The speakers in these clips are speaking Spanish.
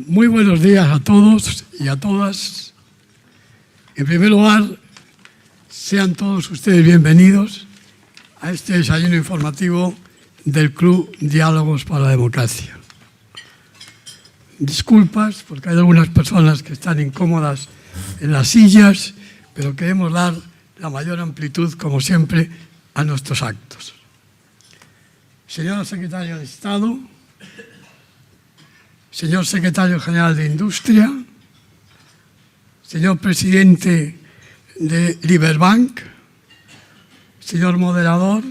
Muy buenos días a todos y a todas. En primer lugar, sean todos ustedes bienvenidos a este desayuno informativo del Club Diálogos para la Democracia. Disculpas, porque hay algunas personas que están incómodas en las sillas, pero queremos dar la mayor amplitud, como siempre, a nuestros actos. Señor Secretario de Estado, señor Secretario General de Industria, señor Presidente de Liberbank, señor Moderador,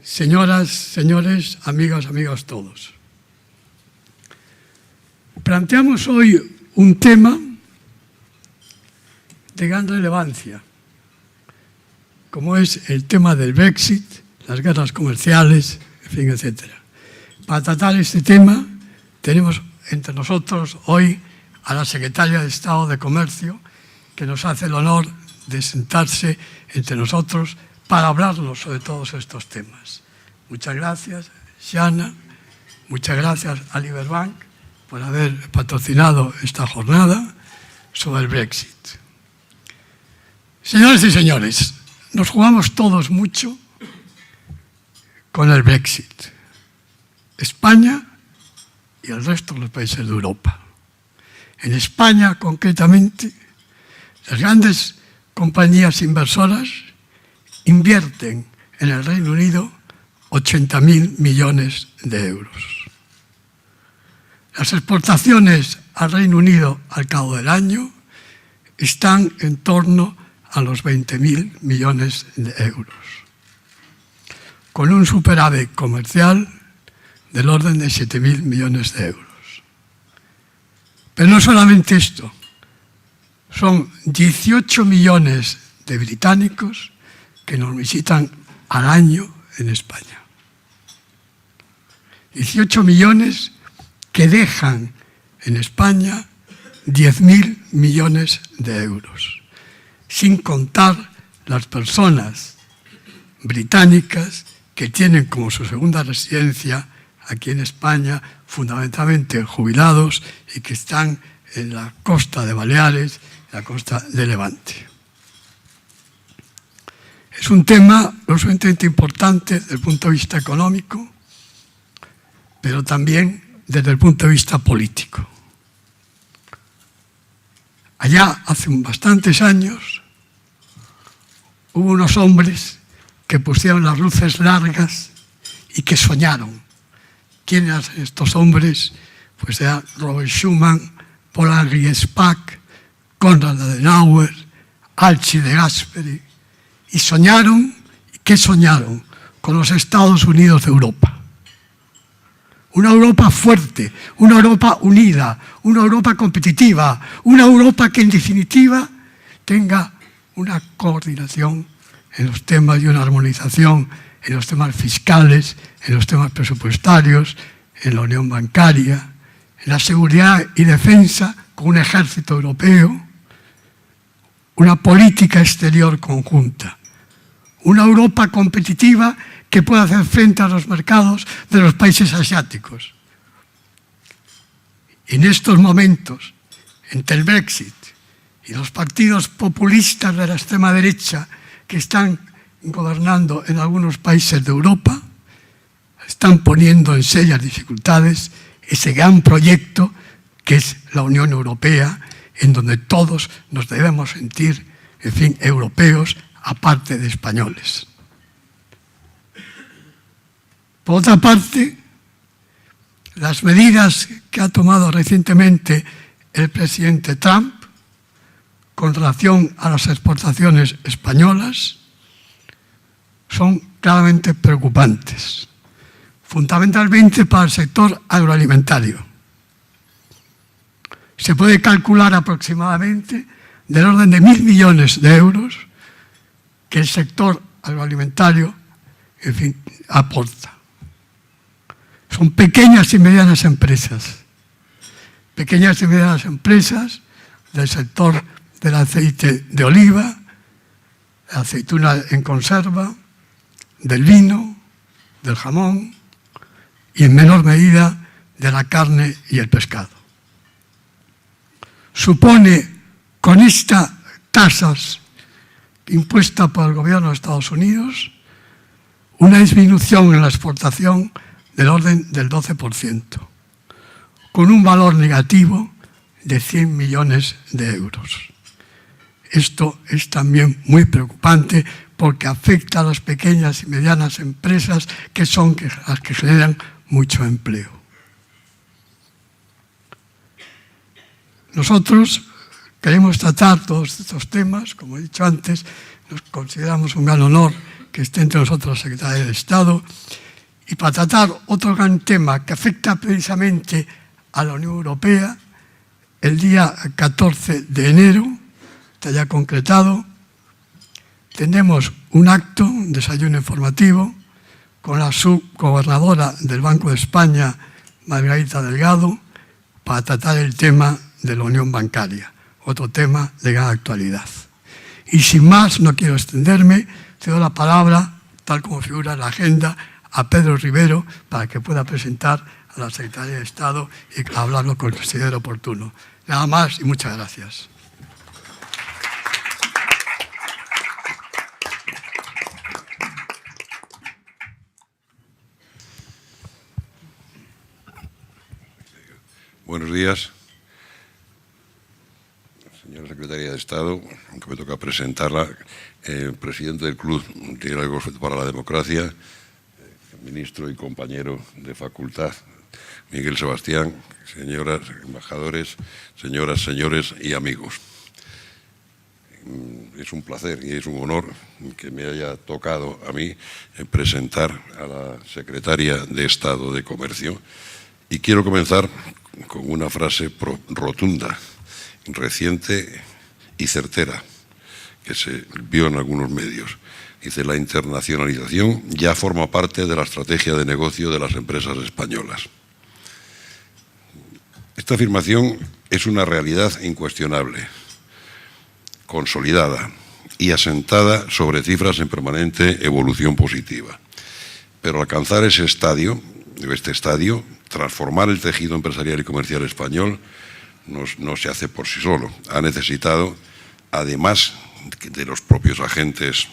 señoras, señores, amigas, amigos todos. Planteamos hoy un tema de gran relevancia, como es el tema del Brexit, las guerras comerciales, en fin, etcétera. Para tratar este tema tenemos entre nosotros hoy a la Secretaria de Estado de Comercio, que nos hace el honor de sentarse entre nosotros para hablarnos sobre todos estos temas. Muchas gracias, Shana. Muchas gracias a Liberbank por haber patrocinado esta jornada sobre el Brexit. Señores y señores, nos jugamos todos mucho con el Brexit. España y el resto de los países de Europa. En España, concretamente, las grandes compañías inversoras invierten en el Reino Unido 80.000 millones de euros. Las exportaciones al Reino Unido al cabo del año están en torno a los 20.000 millones de euros, con un superávit comercial del orden de 7.000 millones de euros. Pero no solamente esto, son 18 millones de británicos que nos visitan al año en España. 18 millones que dejan en España 10.000 millones de euros, sin contar las personas británicas que tienen como su segunda residencia aquí en España, fundamentalmente jubilados y que están en la costa de Baleares, en la costa de Levante. Es un tema no solamente importante desde el punto de vista económico, pero también desde el punto de vista político. Allá, hace bastantes años, hubo unos hombres que pusieron las luces largas y que soñaron. ¿Quiénes eran estos hombres? Pues eran Robert Schuman, Paul-Henri Spaak, Konrad Adenauer, Alcide de Gasperi. Y soñaron, ¿qué soñaron? Con los Estados Unidos de Europa. Una Europa fuerte, una Europa unida, una Europa competitiva, una Europa que en definitiva tenga una coordinación en los temas y una armonización en los temas fiscales, en los temas presupuestarios, en la unión bancaria, en la seguridad y defensa con un ejército europeo, una política exterior conjunta, una Europa competitiva que pueda hacer frente a los mercados de los países asiáticos. En estos momentos, entre el Brexit y los partidos populistas de la extrema derecha que están gobernando en algunos países de Europa, están poniendo en serias dificultades ese gran proyecto que es la Unión Europea, en donde todos nos debemos sentir, en fin, europeos, aparte de españoles. Por otra parte, las medidas que ha tomado recientemente el presidente Trump con relación a las exportaciones españolas son claramente preocupantes, fundamentalmente para el sector agroalimentario. Se puede calcular aproximadamente del orden de 1.000 millones de euros que el sector agroalimentario, en fin, aporta. Son pequeñas y medianas empresas del sector del aceite de oliva, la aceituna en conserva, del vino, del jamón y en menor medida de la carne y el pescado. Supone, con estas tasas impuestas por el gobierno de Estados Unidos, una disminución en la exportación del orden del 12%, con un valor negativo de 100 millones de euros. Esto es también muy preocupante porque afecta a las pequeñas y medianas empresas que son las que generan mucho empleo. Nosotros queremos tratar todos estos temas, como he dicho antes, nos consideramos un gran honor que esté entre nosotros la Secretaria de Estado, y para tratar otro gran tema que afecta precisamente a la Unión Europea, el día 14 de enero, está ya concretado, tendremos un acto, un desayuno informativo, con la subgobernadora del Banco de España, Margarita Delgado, para tratar el tema de la unión bancaria, otro tema de gran actualidad. Y sin más, no quiero extenderme, cedo la palabra, tal como figura en la agenda, a Pedro Rivero, para que pueda presentar a la Secretaría de Estado y hablarlo con el considero oportuno. Nada más y muchas gracias. Buenos días, señora Secretaria de Estado, aunque me toca presentarla, presidente del Club Diálogos para la Democracia, ministro y compañero de facultad, Miguel Sebastián, señoras embajadores, señoras, señores y amigos. Es un placer y es un honor que me haya tocado a mí presentar a la Secretaria de Estado de Comercio, y quiero comenzar con una frase rotunda, reciente y certera, que se vio en algunos medios. Dice: la internacionalización ya forma parte de la estrategia de negocio de las empresas españolas. Esta afirmación es una realidad incuestionable, consolidada y asentada sobre cifras en permanente evolución positiva. Pero alcanzar este estadio, transformar el tejido empresarial y comercial español, no se hace por sí solo. Ha necesitado, además de los propios agentes,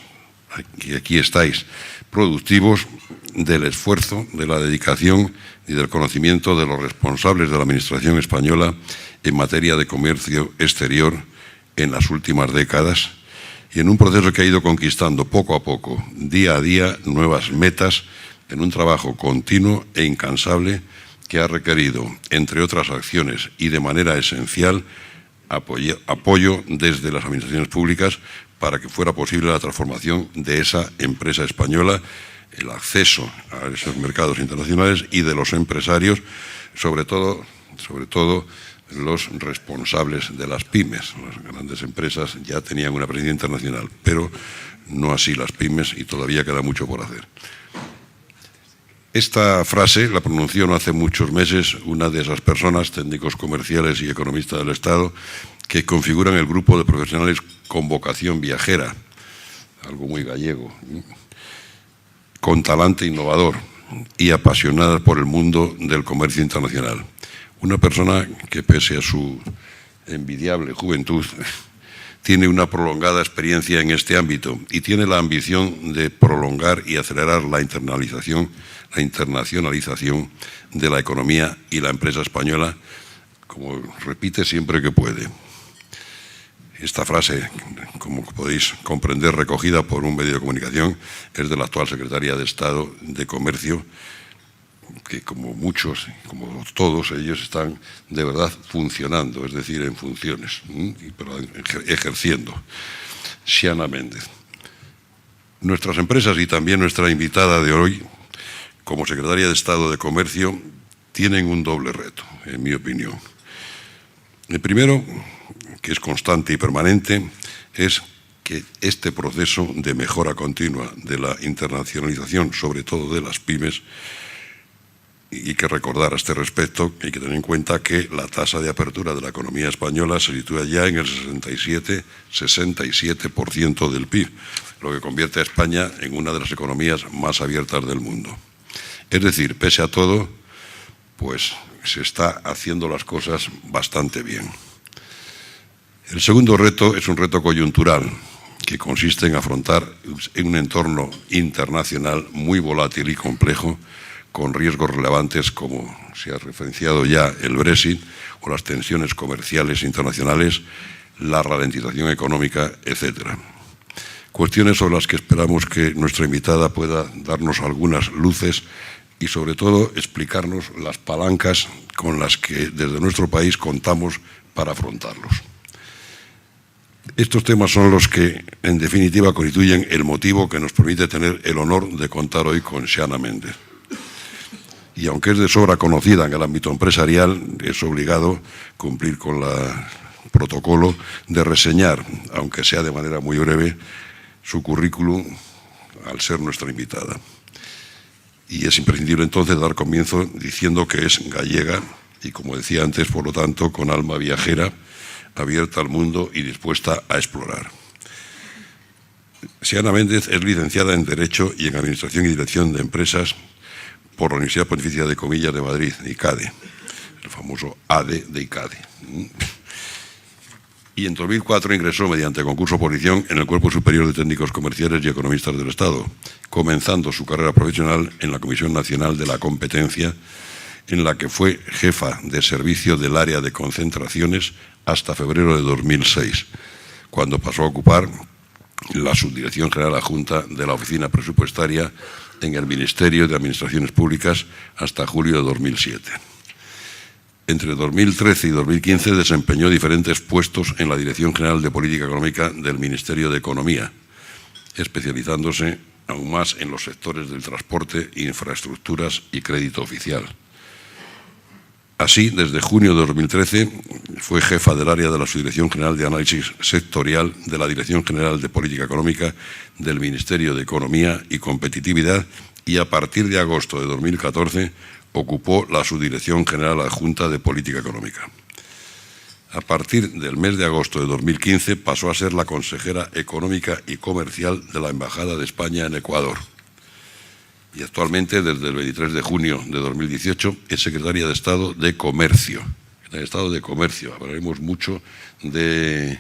que aquí estáis, productivos, del esfuerzo, de la dedicación y del conocimiento de los responsables de la Administración española en materia de comercio exterior en las últimas décadas, y en un proceso que ha ido conquistando poco a poco, día a día, nuevas metas, en un trabajo continuo e incansable que ha requerido, entre otras acciones y de manera esencial, apoyo desde las administraciones públicas para que fuera posible la transformación de esa empresa española, el acceso a esos mercados internacionales, y de los empresarios, sobre todo los responsables de las pymes. Las grandes empresas ya tenían una presencia internacional, pero no así las pymes, y todavía queda mucho por hacer. Esta frase la pronunció no hace muchos meses una de esas personas, técnicos comerciales y economistas del Estado, que configuran el grupo de profesionales con vocación viajera, algo muy gallego, con talante innovador y apasionada por el mundo del comercio internacional. Una persona que, pese a su envidiable juventud, tiene una prolongada experiencia en este ámbito y tiene la ambición de prolongar y acelerar la internacionalización de la economía y la empresa española, como repite siempre que puede. Esta frase, como podéis comprender, recogida por un medio de comunicación, es de la actual Secretaria de Estado de Comercio, que como muchos, como todos ellos, están de verdad funcionando, es decir, en funciones, pero ejerciendo Xiana Méndez. Nuestras empresas, y también nuestra invitada de hoy, como Secretaria de Estado de Comercio, tienen un doble reto, en mi opinión. El primero, que es constante y permanente, es que este proceso de mejora continua de la internacionalización, sobre todo de las pymes, y que recordar a este respecto, hay que tener en cuenta que la tasa de apertura de la economía española se sitúa ya en el 67% del PIB, lo que convierte a España en una de las economías más abiertas del mundo. Es decir, pese a todo, pues se está haciendo las cosas bastante bien. El segundo reto es un reto coyuntural, que consiste en afrontar en un entorno internacional muy volátil y complejo, con riesgos relevantes como se ha referenciado ya el Brexit o las tensiones comerciales internacionales, la ralentización económica, etc. Cuestiones sobre las que esperamos que nuestra invitada pueda darnos algunas luces y, sobre todo, explicarnos las palancas con las que desde nuestro país contamos para afrontarlos. Estos temas son los que, en definitiva, constituyen el motivo que nos permite tener el honor de contar hoy con Xiana Méndez. Y aunque es de sobra conocida en el ámbito empresarial, es obligado cumplir con el protocolo de reseñar, aunque sea de manera muy breve, su currículum al ser nuestra invitada. Y es imprescindible entonces dar comienzo diciendo que es gallega y, como decía antes, por lo tanto, con alma viajera, abierta al mundo y dispuesta a explorar. Xiana Méndez es licenciada en Derecho y en Administración y Dirección de Empresas por la Universidad Pontificia de Comillas de Madrid, ICADE, el famoso ADE de ICADE. Y en 2004 ingresó mediante concurso por oposición en el Cuerpo Superior de Técnicos Comerciales y Economistas del Estado, comenzando su carrera profesional en la Comisión Nacional de la Competencia, en la que fue jefa de servicio del área de concentraciones hasta febrero de 2006, cuando pasó a ocupar la Subdirección General Adjunta de la Oficina Presupuestaria en el Ministerio de Administraciones Públicas hasta julio de 2007. Entre 2013 y 2015 desempeñó diferentes puestos en la Dirección General de Política Económica del Ministerio de Economía, especializándose aún más en los sectores del transporte, infraestructuras y crédito oficial. Así, desde junio de 2013, fue jefa del área de la Subdirección General de Análisis Sectorial de la Dirección General de Política Económica del Ministerio de Economía y Competitividad y, a partir de agosto de 2014, ocupó la Subdirección General Adjunta de Política Económica. A partir del mes de agosto de 2015 pasó a ser la consejera económica y comercial de la Embajada de España en Ecuador. Y actualmente, desde el 23 de junio de 2018, es secretaria de Estado de Comercio. En el Estado de Comercio hablaremos mucho de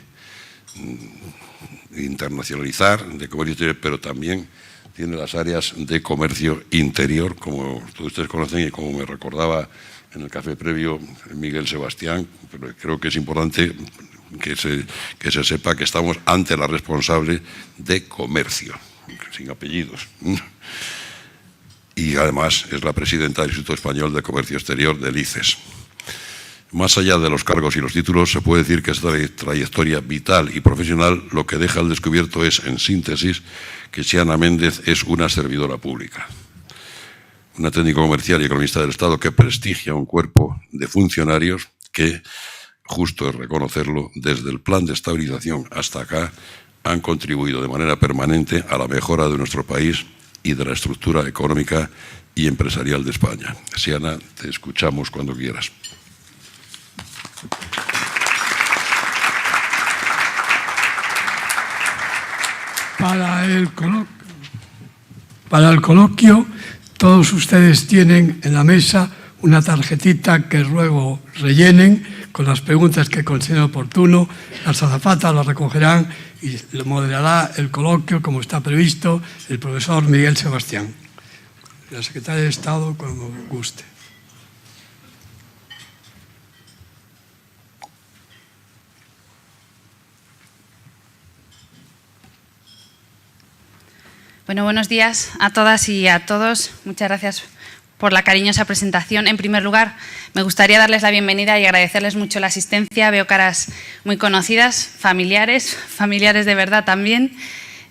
internacionalizar, de comercio exterior, pero también tiene las áreas de comercio interior, como todos ustedes conocen y como me recordaba en el café previo Miguel Sebastián. Pero creo que es importante que se sepa que estamos ante la responsable de comercio, sin apellidos. Y además es la presidenta del Instituto Español de Comercio Exterior, del ICES. Más allá de los cargos y los títulos, se puede decir que esta trayectoria vital y profesional lo que deja al descubierto es, en síntesis, que Xiana Méndez es una servidora pública, una técnico comercial y economista del Estado que prestigia un cuerpo de funcionarios que, justo es reconocerlo, desde el plan de estabilización hasta acá, han contribuido de manera permanente a la mejora de nuestro país y de la estructura económica y empresarial de España. Xiana, te escuchamos cuando quieras. Para el coloquio, todos ustedes tienen en la mesa una tarjetita que ruego rellenen con las preguntas que consideren oportuno. Las azafatas las recogerán y lo moderará el coloquio, como está previsto, el profesor Miguel Sebastián. La secretaria de Estado, cuando guste. Bueno, buenos días a todas y a todos. Muchas gracias por la cariñosa presentación. En primer lugar, me gustaría darles la bienvenida y agradecerles mucho la asistencia. Veo caras muy conocidas, familiares de verdad también,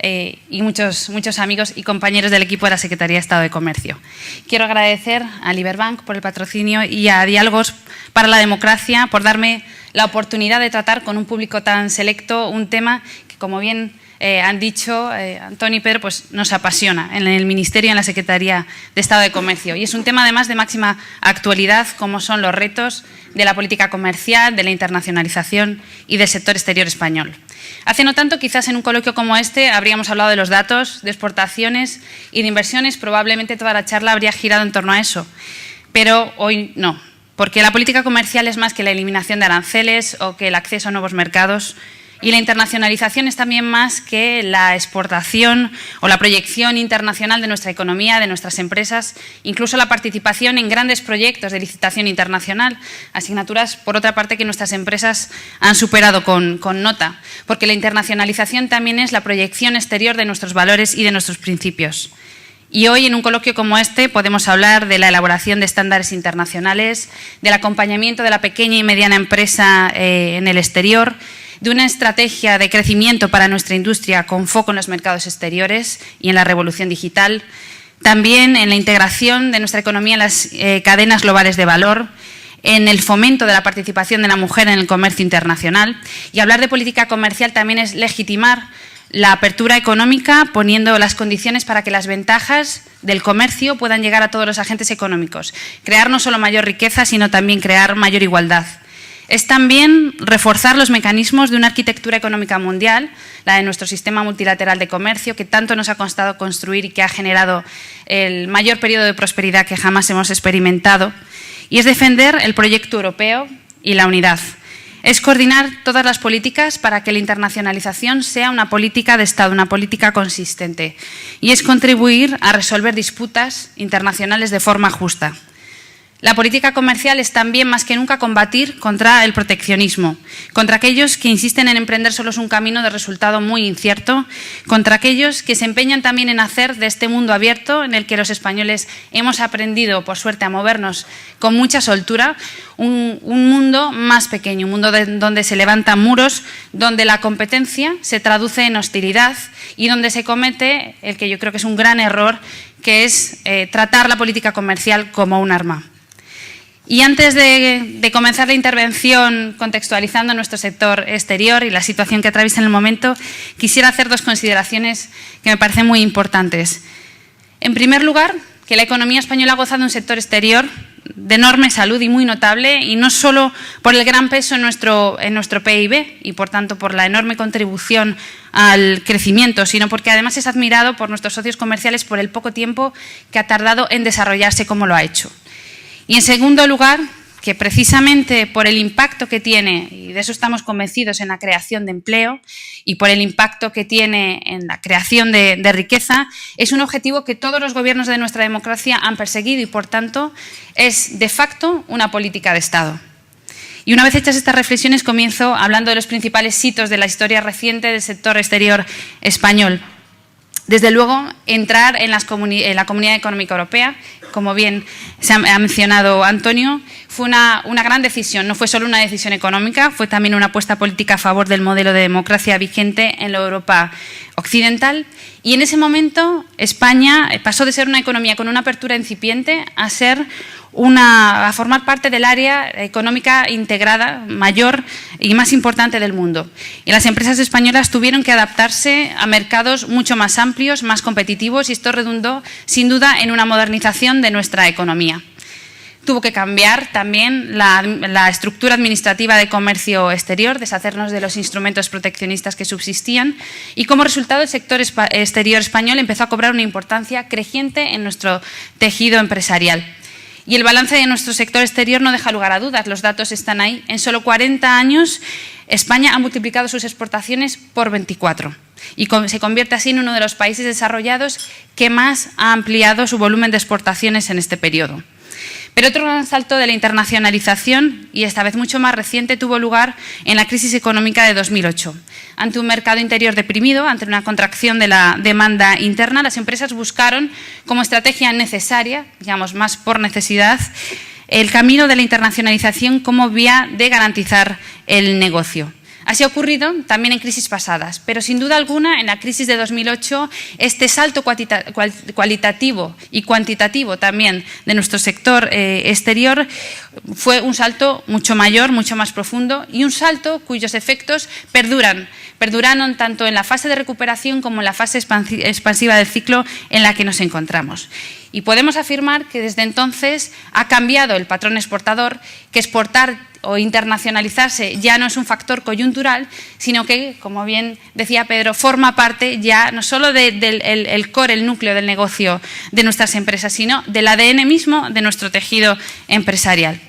y muchos amigos y compañeros del equipo de la Secretaría de Estado de Comercio. Quiero agradecer a Liberbank por el patrocinio y a Diálogos para la Democracia por darme la oportunidad de tratar con un público tan selecto un tema que, como bien han dicho Antoni y Pedro, pues nos apasiona en el Ministerio y en la Secretaría de Estado de Comercio. Y es un tema además de máxima actualidad, como son los retos de la política comercial, de la internacionalización y del sector exterior español. Hace no tanto, quizás en un coloquio como este, habríamos hablado de los datos, de exportaciones y de inversiones. Probablemente toda la charla habría girado en torno a eso. Pero hoy no. porque la política comercial es más que la eliminación de aranceles o que el acceso a nuevos mercados, y la internacionalización es también más que la exportación o la proyección internacional de nuestra economía, de nuestras empresas, incluso la participación en grandes proyectos de licitación internacional, asignaturas, por otra parte, que nuestras empresas han superado con nota, porque la internacionalización también es la proyección exterior de nuestros valores y de nuestros principios. Y hoy, en un coloquio como este, podemos hablar de la elaboración de estándares internacionales, del acompañamiento de la pequeña y mediana empresa en el exterior, de una estrategia de crecimiento para nuestra industria con foco en los mercados exteriores y en la revolución digital, también en la integración de nuestra economía en las cadenas globales de valor, en el fomento de la participación de la mujer en el comercio internacional. Y hablar de política comercial también es legitimar la apertura económica, poniendo las condiciones para que las ventajas del comercio puedan llegar a todos los agentes económicos, crear no solo mayor riqueza, sino también crear mayor igualdad. Es también reforzar los mecanismos de una arquitectura económica mundial, la de nuestro sistema multilateral de comercio, que tanto nos ha costado construir y que ha generado el mayor periodo de prosperidad que jamás hemos experimentado. Y es defender el proyecto europeo y la unidad. Es coordinar todas las políticas para que la internacionalización sea una política de Estado, una política consistente. Y es contribuir a resolver disputas internacionales de forma justa. La política comercial es también más que nunca combatir contra el proteccionismo, contra aquellos que insisten en emprender solos un camino de resultado muy incierto, contra aquellos que se empeñan también en hacer de este mundo abierto, en el que los españoles hemos aprendido, por suerte, a movernos con mucha soltura, un mundo más pequeño, un mundo donde se levantan muros, donde la competencia se traduce en hostilidad y donde se comete el que yo creo que es un gran error, que es tratar la política comercial como un arma. Y antes de comenzar la intervención contextualizando nuestro sector exterior y la situación que atraviesa en el momento, quisiera hacer dos consideraciones que me parecen muy importantes. En primer lugar, que la economía española goza de un sector exterior de enorme salud y muy notable, y no solo por el gran peso en nuestro PIB y, por tanto, por la enorme contribución al crecimiento, sino porque además es admirado por nuestros socios comerciales por el poco tiempo que ha tardado en desarrollarse como lo ha hecho. Y en segundo lugar, que precisamente por el impacto que tiene, y de eso estamos convencidos, en la creación de empleo y por el impacto que tiene en la creación de riqueza, es un objetivo que todos los gobiernos de nuestra democracia han perseguido y, por tanto, es de facto una política de Estado. Y una vez hechas estas reflexiones, comienzo hablando de los principales hitos de la historia reciente del sector exterior español. Desde luego, entrar en la Comunidad Económica Europea, como bien se ha mencionado Antonio, fue una gran decisión. No fue solo una decisión económica, fue también una apuesta política a favor del modelo de democracia vigente en la Europa occidental. Y en ese momento España pasó de ser una economía con una apertura incipiente a formar parte del área económica integrada mayor y más importante del mundo. Y las empresas españolas tuvieron que adaptarse a mercados mucho más amplios, más competitivos, y esto redundó sin duda en una modernización de nuestra economía. Tuvo que cambiar también la estructura administrativa de comercio exterior, deshacernos de los instrumentos proteccionistas que subsistían, y como resultado el sector exterior español empezó a cobrar una importancia creciente en nuestro tejido empresarial. Y el balance de nuestro sector exterior no deja lugar a dudas, los datos están ahí. En solo 40 años España ha multiplicado sus exportaciones por 24 y se convierte así en uno de los países desarrollados que más ha ampliado su volumen de exportaciones en este periodo. Pero otro gran salto de la internacionalización, y esta vez mucho más reciente, tuvo lugar en la crisis económica de 2008. Ante un mercado interior deprimido, ante una contracción de la demanda interna, las empresas buscaron como estrategia necesaria, digamos más por necesidad, el camino de la internacionalización como vía de garantizar el negocio. Así ha ocurrido también en crisis pasadas, pero sin duda alguna en la crisis de 2008 este salto cualitativo y cuantitativo también de nuestro sector exterior fue un salto mucho mayor, mucho más profundo, y un salto cuyos efectos perduraron tanto en la fase de recuperación como en la fase expansiva del ciclo en la que nos encontramos. Y podemos afirmar que desde entonces ha cambiado el patrón exportador, que exportar o internacionalizarse ya no es un factor coyuntural, sino que, como bien decía Pedro, forma parte ya no solo del core, el núcleo del negocio de nuestras empresas, sino del ADN mismo de nuestro tejido empresarial.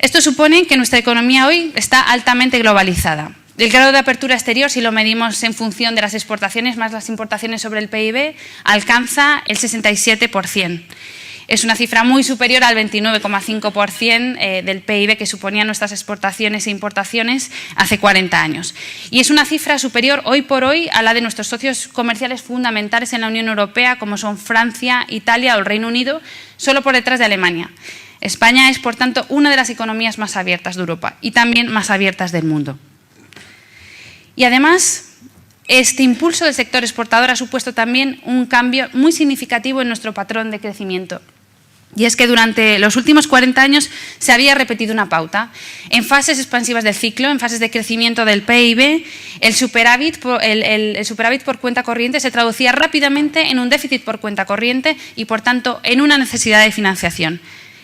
Esto supone que nuestra economía hoy está altamente globalizada. El grado de apertura exterior, si lo medimos en función de las exportaciones más las importaciones sobre el PIB, alcanza el 67%. Es una cifra muy superior al 29,5% del PIB que suponían nuestras exportaciones e importaciones hace 40 años. Y es una cifra superior hoy por hoy a la de nuestros socios comerciales fundamentales en la Unión Europea, como son Francia, Italia o el Reino Unido, solo por detrás de Alemania. España es, por tanto, una de las economías más abiertas de Europa y también más abiertas del mundo. Y además, este impulso del sector exportador ha supuesto también un cambio muy significativo en nuestro patrón de crecimiento. Y es que durante los últimos 40 años se había repetido una pauta. En fases expansivas del ciclo, en fases de crecimiento del PIB, el superávit por cuenta corriente se traducía rápidamente en un déficit por cuenta corriente y, por tanto, en una necesidad de financiación.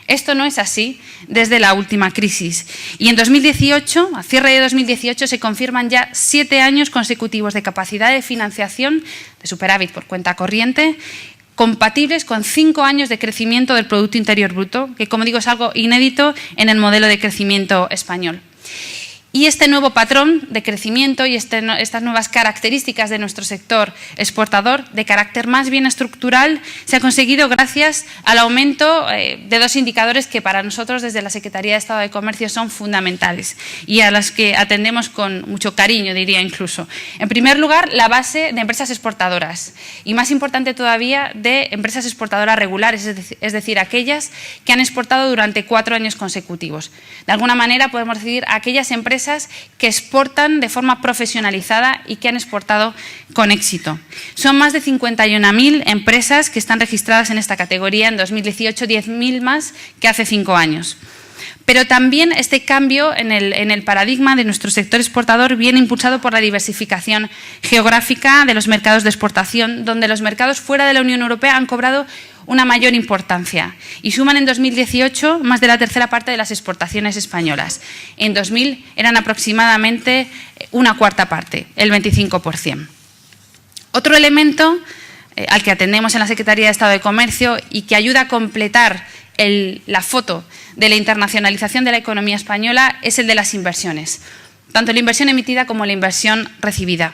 Esto no es así desde la última crisis. Y en 2018, a cierre de 2018, se confirman ya 7 años consecutivos de capacidad de financiación de superávit por cuenta corriente, compatibles con 5 años de crecimiento del Producto Interior Bruto, que, como digo, es algo inédito en el modelo de crecimiento español. Y este nuevo patrón de crecimiento y estas nuevas características de nuestro sector exportador, de carácter más bien estructural, se ha conseguido gracias al aumento de 2 indicadores que para nosotros desde la Secretaría de Estado de Comercio son fundamentales y a las que atendemos con mucho cariño, diría incluso. En primer lugar, la base de empresas exportadoras y, más importante todavía, de empresas exportadoras regulares, es decir, aquellas que han exportado durante 4 años consecutivos. De alguna manera podemos decir aquellas empresas que exportan de forma profesionalizada y que han exportado con éxito. Son más de 51.000 empresas que están registradas en esta categoría en 2018, 10.000 más que hace 5 años. Pero también este cambio en el paradigma de nuestro sector exportador viene impulsado por la diversificación geográfica de los mercados de exportación, donde los mercados fuera de la Unión Europea han cobrado una mayor importancia y suman en 2018 más de la tercera parte de las exportaciones españolas. En 2000 eran aproximadamente una cuarta parte, el 25%. Otro elemento al que atendemos en la Secretaría de Estado de Comercio y que ayuda a completar la foto de la internacionalización de la economía española es el de las inversiones, tanto la inversión emitida como la inversión recibida.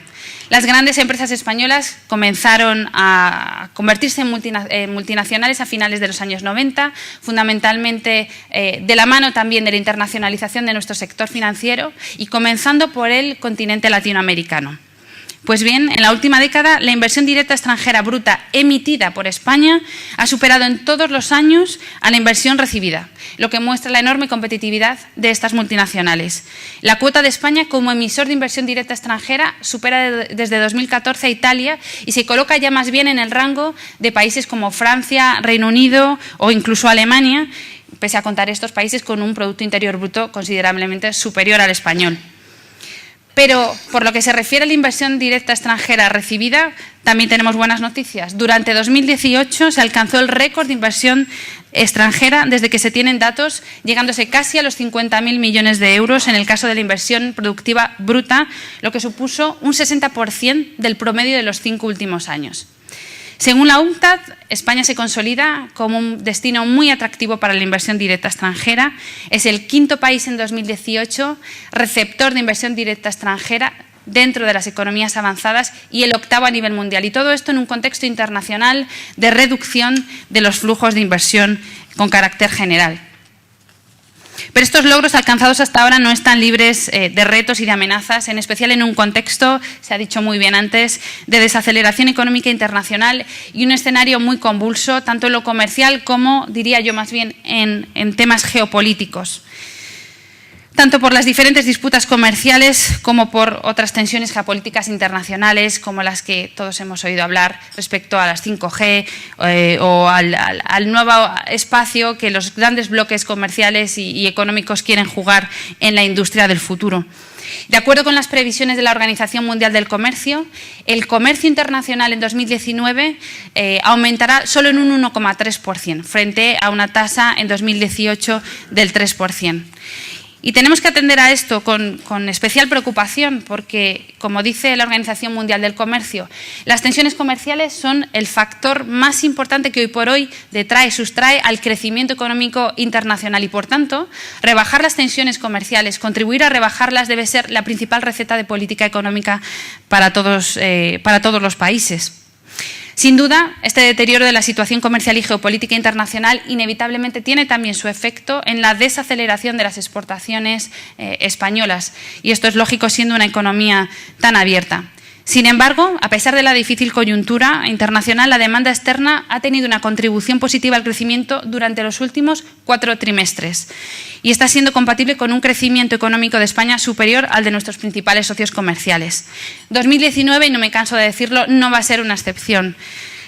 Las grandes empresas españolas comenzaron a convertirse en multinacionales a finales de los años 90, fundamentalmente de la mano también de la internacionalización de nuestro sector financiero y comenzando por el continente latinoamericano. Pues bien, en la última década, la inversión directa extranjera bruta emitida por España ha superado en todos los años a la inversión recibida, lo que muestra la enorme competitividad de estas multinacionales. La cuota de España como emisor de inversión directa extranjera supera desde 2014 a Italia y se coloca ya más bien en el rango de países como Francia, Reino Unido o incluso Alemania, pese a contar estos países con un Producto Interior Bruto considerablemente superior al español. Pero, por lo que se refiere a la inversión directa extranjera recibida, también tenemos buenas noticias. Durante 2018 se alcanzó el récord de inversión extranjera desde que se tienen datos, llegándose casi a los 50.000 millones de euros en el caso de la inversión productiva bruta, lo que supuso un 60% del promedio de los 5 últimos años. Según la UNCTAD, España se consolida como un destino muy atractivo para la inversión directa extranjera. Es el 5º país en 2018 receptor de inversión directa extranjera dentro de las economías avanzadas y el 8º a nivel mundial. Y todo esto en un contexto internacional de reducción de los flujos de inversión con carácter general. Pero estos logros alcanzados hasta ahora no están libres de retos y de amenazas, en especial en un contexto, se ha dicho muy bien antes, de desaceleración económica internacional y un escenario muy convulso, tanto en lo comercial como, diría yo más bien, en temas geopolíticos. Tanto por las diferentes disputas comerciales como por otras tensiones geopolíticas internacionales como las que todos hemos oído hablar respecto a las 5G o al nuevo espacio que los grandes bloques comerciales y económicos quieren jugar en la industria del futuro. De acuerdo con las previsiones de la Organización Mundial del Comercio, el comercio internacional en 2019 aumentará solo en un 1,3%, frente a una tasa en 2018 del 3%. Y tenemos que atender a esto con especial preocupación porque, como dice la Organización Mundial del Comercio, las tensiones comerciales son el factor más importante que hoy por hoy sustrae al crecimiento económico internacional y, por tanto, rebajar las tensiones comerciales, contribuir a rebajarlas debe ser la principal receta de política económica para todos los países. Sin duda, este deterioro de la situación comercial y geopolítica internacional inevitablemente tiene también su efecto en la desaceleración de las exportaciones españolas, y esto es lógico siendo una economía tan abierta. Sin embargo, a pesar de la difícil coyuntura internacional, la demanda externa ha tenido una contribución positiva al crecimiento durante los últimos 4 trimestres y está siendo compatible con un crecimiento económico de España superior al de nuestros principales socios comerciales. 2019, y no me canso de decirlo, no va a ser una excepción.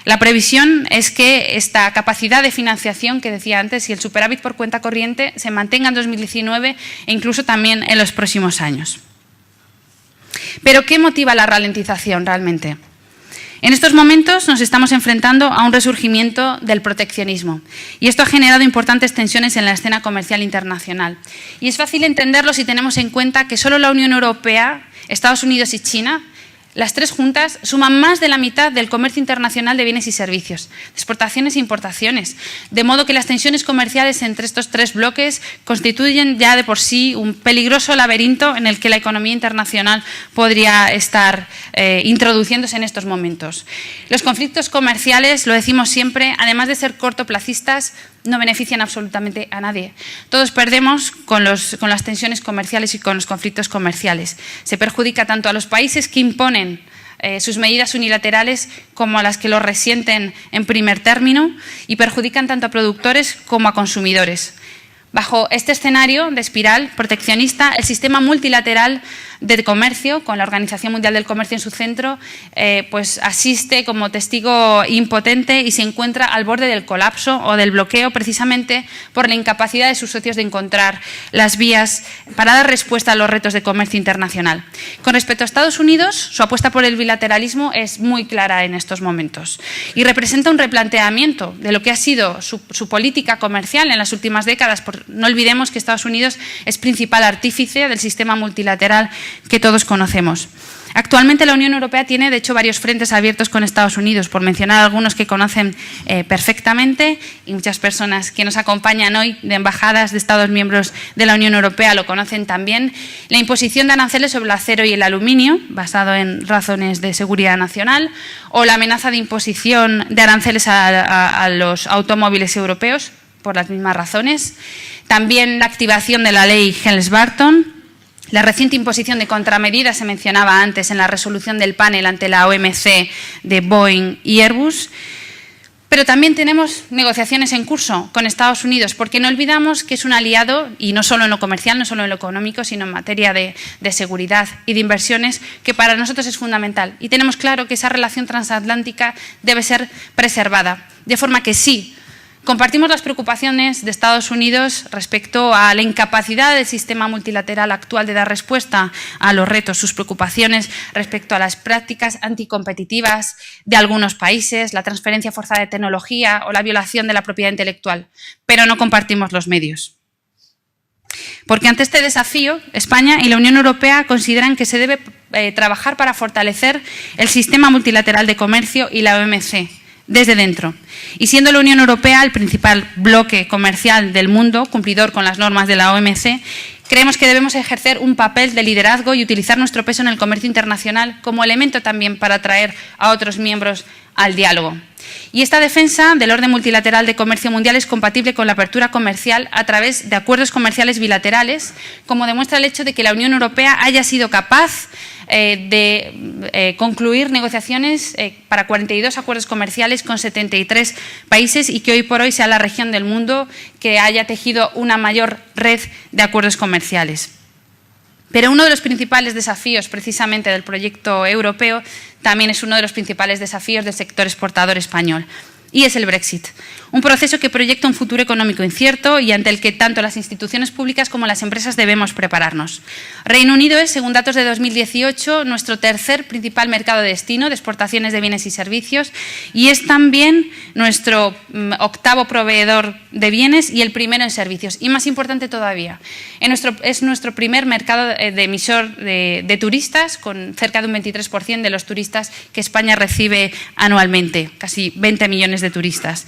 La previsión es que esta capacidad de financiación que decía antes y el superávit por cuenta corriente se mantenga en 2019 e incluso también en los próximos años. ¿Pero qué motiva la ralentización realmente? En estos momentos nos estamos enfrentando a un resurgimiento del proteccionismo y esto ha generado importantes tensiones en la escena comercial internacional. Y es fácil entenderlo si tenemos en cuenta que solo la Unión Europea, Estados Unidos y China, las 3 juntas, suman más de la mitad del comercio internacional de bienes y servicios, de exportaciones e importaciones, de modo que las tensiones comerciales entre estos 3 bloques constituyen ya de por sí un peligroso laberinto en el que la economía internacional podría estar introduciéndose en estos momentos. Los conflictos comerciales, lo decimos siempre, además de ser cortoplacistas, no benefician absolutamente a nadie. Todos perdemos con las tensiones comerciales y con los conflictos comerciales. Se perjudica tanto a los países que imponen sus medidas unilaterales como a las que lo resienten en primer término y perjudican tanto a productores como a consumidores. Bajo este escenario de espiral proteccionista, el sistema multilateral de comercio, con la Organización Mundial del Comercio en su centro, pues asiste como testigo impotente y se encuentra al borde del colapso o del bloqueo precisamente por la incapacidad de sus socios de encontrar las vías para dar respuesta a los retos de comercio internacional. Con respecto a Estados Unidos, su apuesta por el bilateralismo es muy clara en estos momentos y representa un replanteamiento de lo que ha sido su política comercial en las últimas décadas. No olvidemos que Estados Unidos es principal artífice del sistema multilateral que todos conocemos. Actualmente la Unión Europea tiene, de hecho, varios frentes abiertos con Estados Unidos, por mencionar algunos que conocen perfectamente, y muchas personas que nos acompañan hoy de embajadas de Estados miembros de la Unión Europea lo conocen también. La imposición de aranceles sobre el acero y el aluminio, basado en razones de seguridad nacional, o la amenaza de imposición de aranceles a los automóviles europeos, por las mismas razones. También la activación de la ley Helms-Burton. La reciente imposición de contramedidas se mencionaba antes en la resolución del panel ante la OMC de Boeing y Airbus. Pero también tenemos negociaciones en curso con Estados Unidos, porque no olvidamos que es un aliado, y no solo en lo comercial, no solo en lo económico, sino en materia de seguridad y de inversiones, que para nosotros es fundamental. Y tenemos claro que esa relación transatlántica debe ser preservada, de forma que sí, compartimos las preocupaciones de Estados Unidos respecto a la incapacidad del sistema multilateral actual de dar respuesta a los retos, sus preocupaciones respecto a las prácticas anticompetitivas de algunos países, la transferencia forzada de tecnología o la violación de la propiedad intelectual, pero no compartimos los medios. Porque ante este desafío, España y la Unión Europea consideran que se debe trabajar para fortalecer el sistema multilateral de comercio y la OMC, desde dentro. Y siendo la Unión Europea el principal bloque comercial del mundo, cumplidor con las normas de la OMC, creemos que debemos ejercer un papel de liderazgo y utilizar nuestro peso en el comercio internacional como elemento también para atraer a otros miembros al diálogo. Y esta defensa del orden multilateral de comercio mundial es compatible con la apertura comercial a través de acuerdos comerciales bilaterales, como demuestra el hecho de que la Unión Europea haya sido capaz de concluir negociaciones para 42 acuerdos comerciales con 73 países y que hoy por hoy sea la región del mundo que haya tejido una mayor red de acuerdos comerciales. Pero uno de los principales desafíos precisamente del proyecto europeo también es uno de los principales desafíos del sector exportador español. y es el Brexit. Un proceso que proyecta un futuro económico incierto y ante el que tanto las instituciones públicas como las empresas debemos prepararnos. Reino Unido es, según datos de 2018, nuestro tercer principal mercado de destino de exportaciones de bienes y servicios y es también nuestro octavo proveedor de bienes y el primero en servicios. Y más importante todavía, es nuestro primer mercado de emisor de turistas, con cerca de un 23% de los turistas que España recibe anualmente, casi 20 millones de turistas.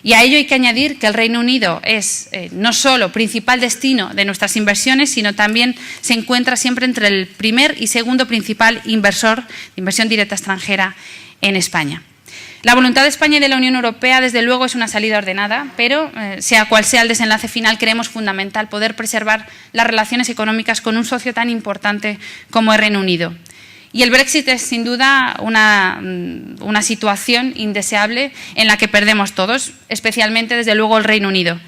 Y a ello hay que añadir que el Reino Unido es no solo principal destino de nuestras inversiones, sino también se encuentra siempre entre el primer y segundo principal inversor de inversión directa extranjera en España. La voluntad de España y de la Unión Europea, desde luego, es una salida ordenada, pero sea cual sea el desenlace final, creemos fundamental poder preservar las relaciones económicas con un socio tan importante como el Reino Unido. Y el Brexit es, sin duda, una situación indeseable en la que perdemos todos, especialmente, desde luego, el Reino Unido.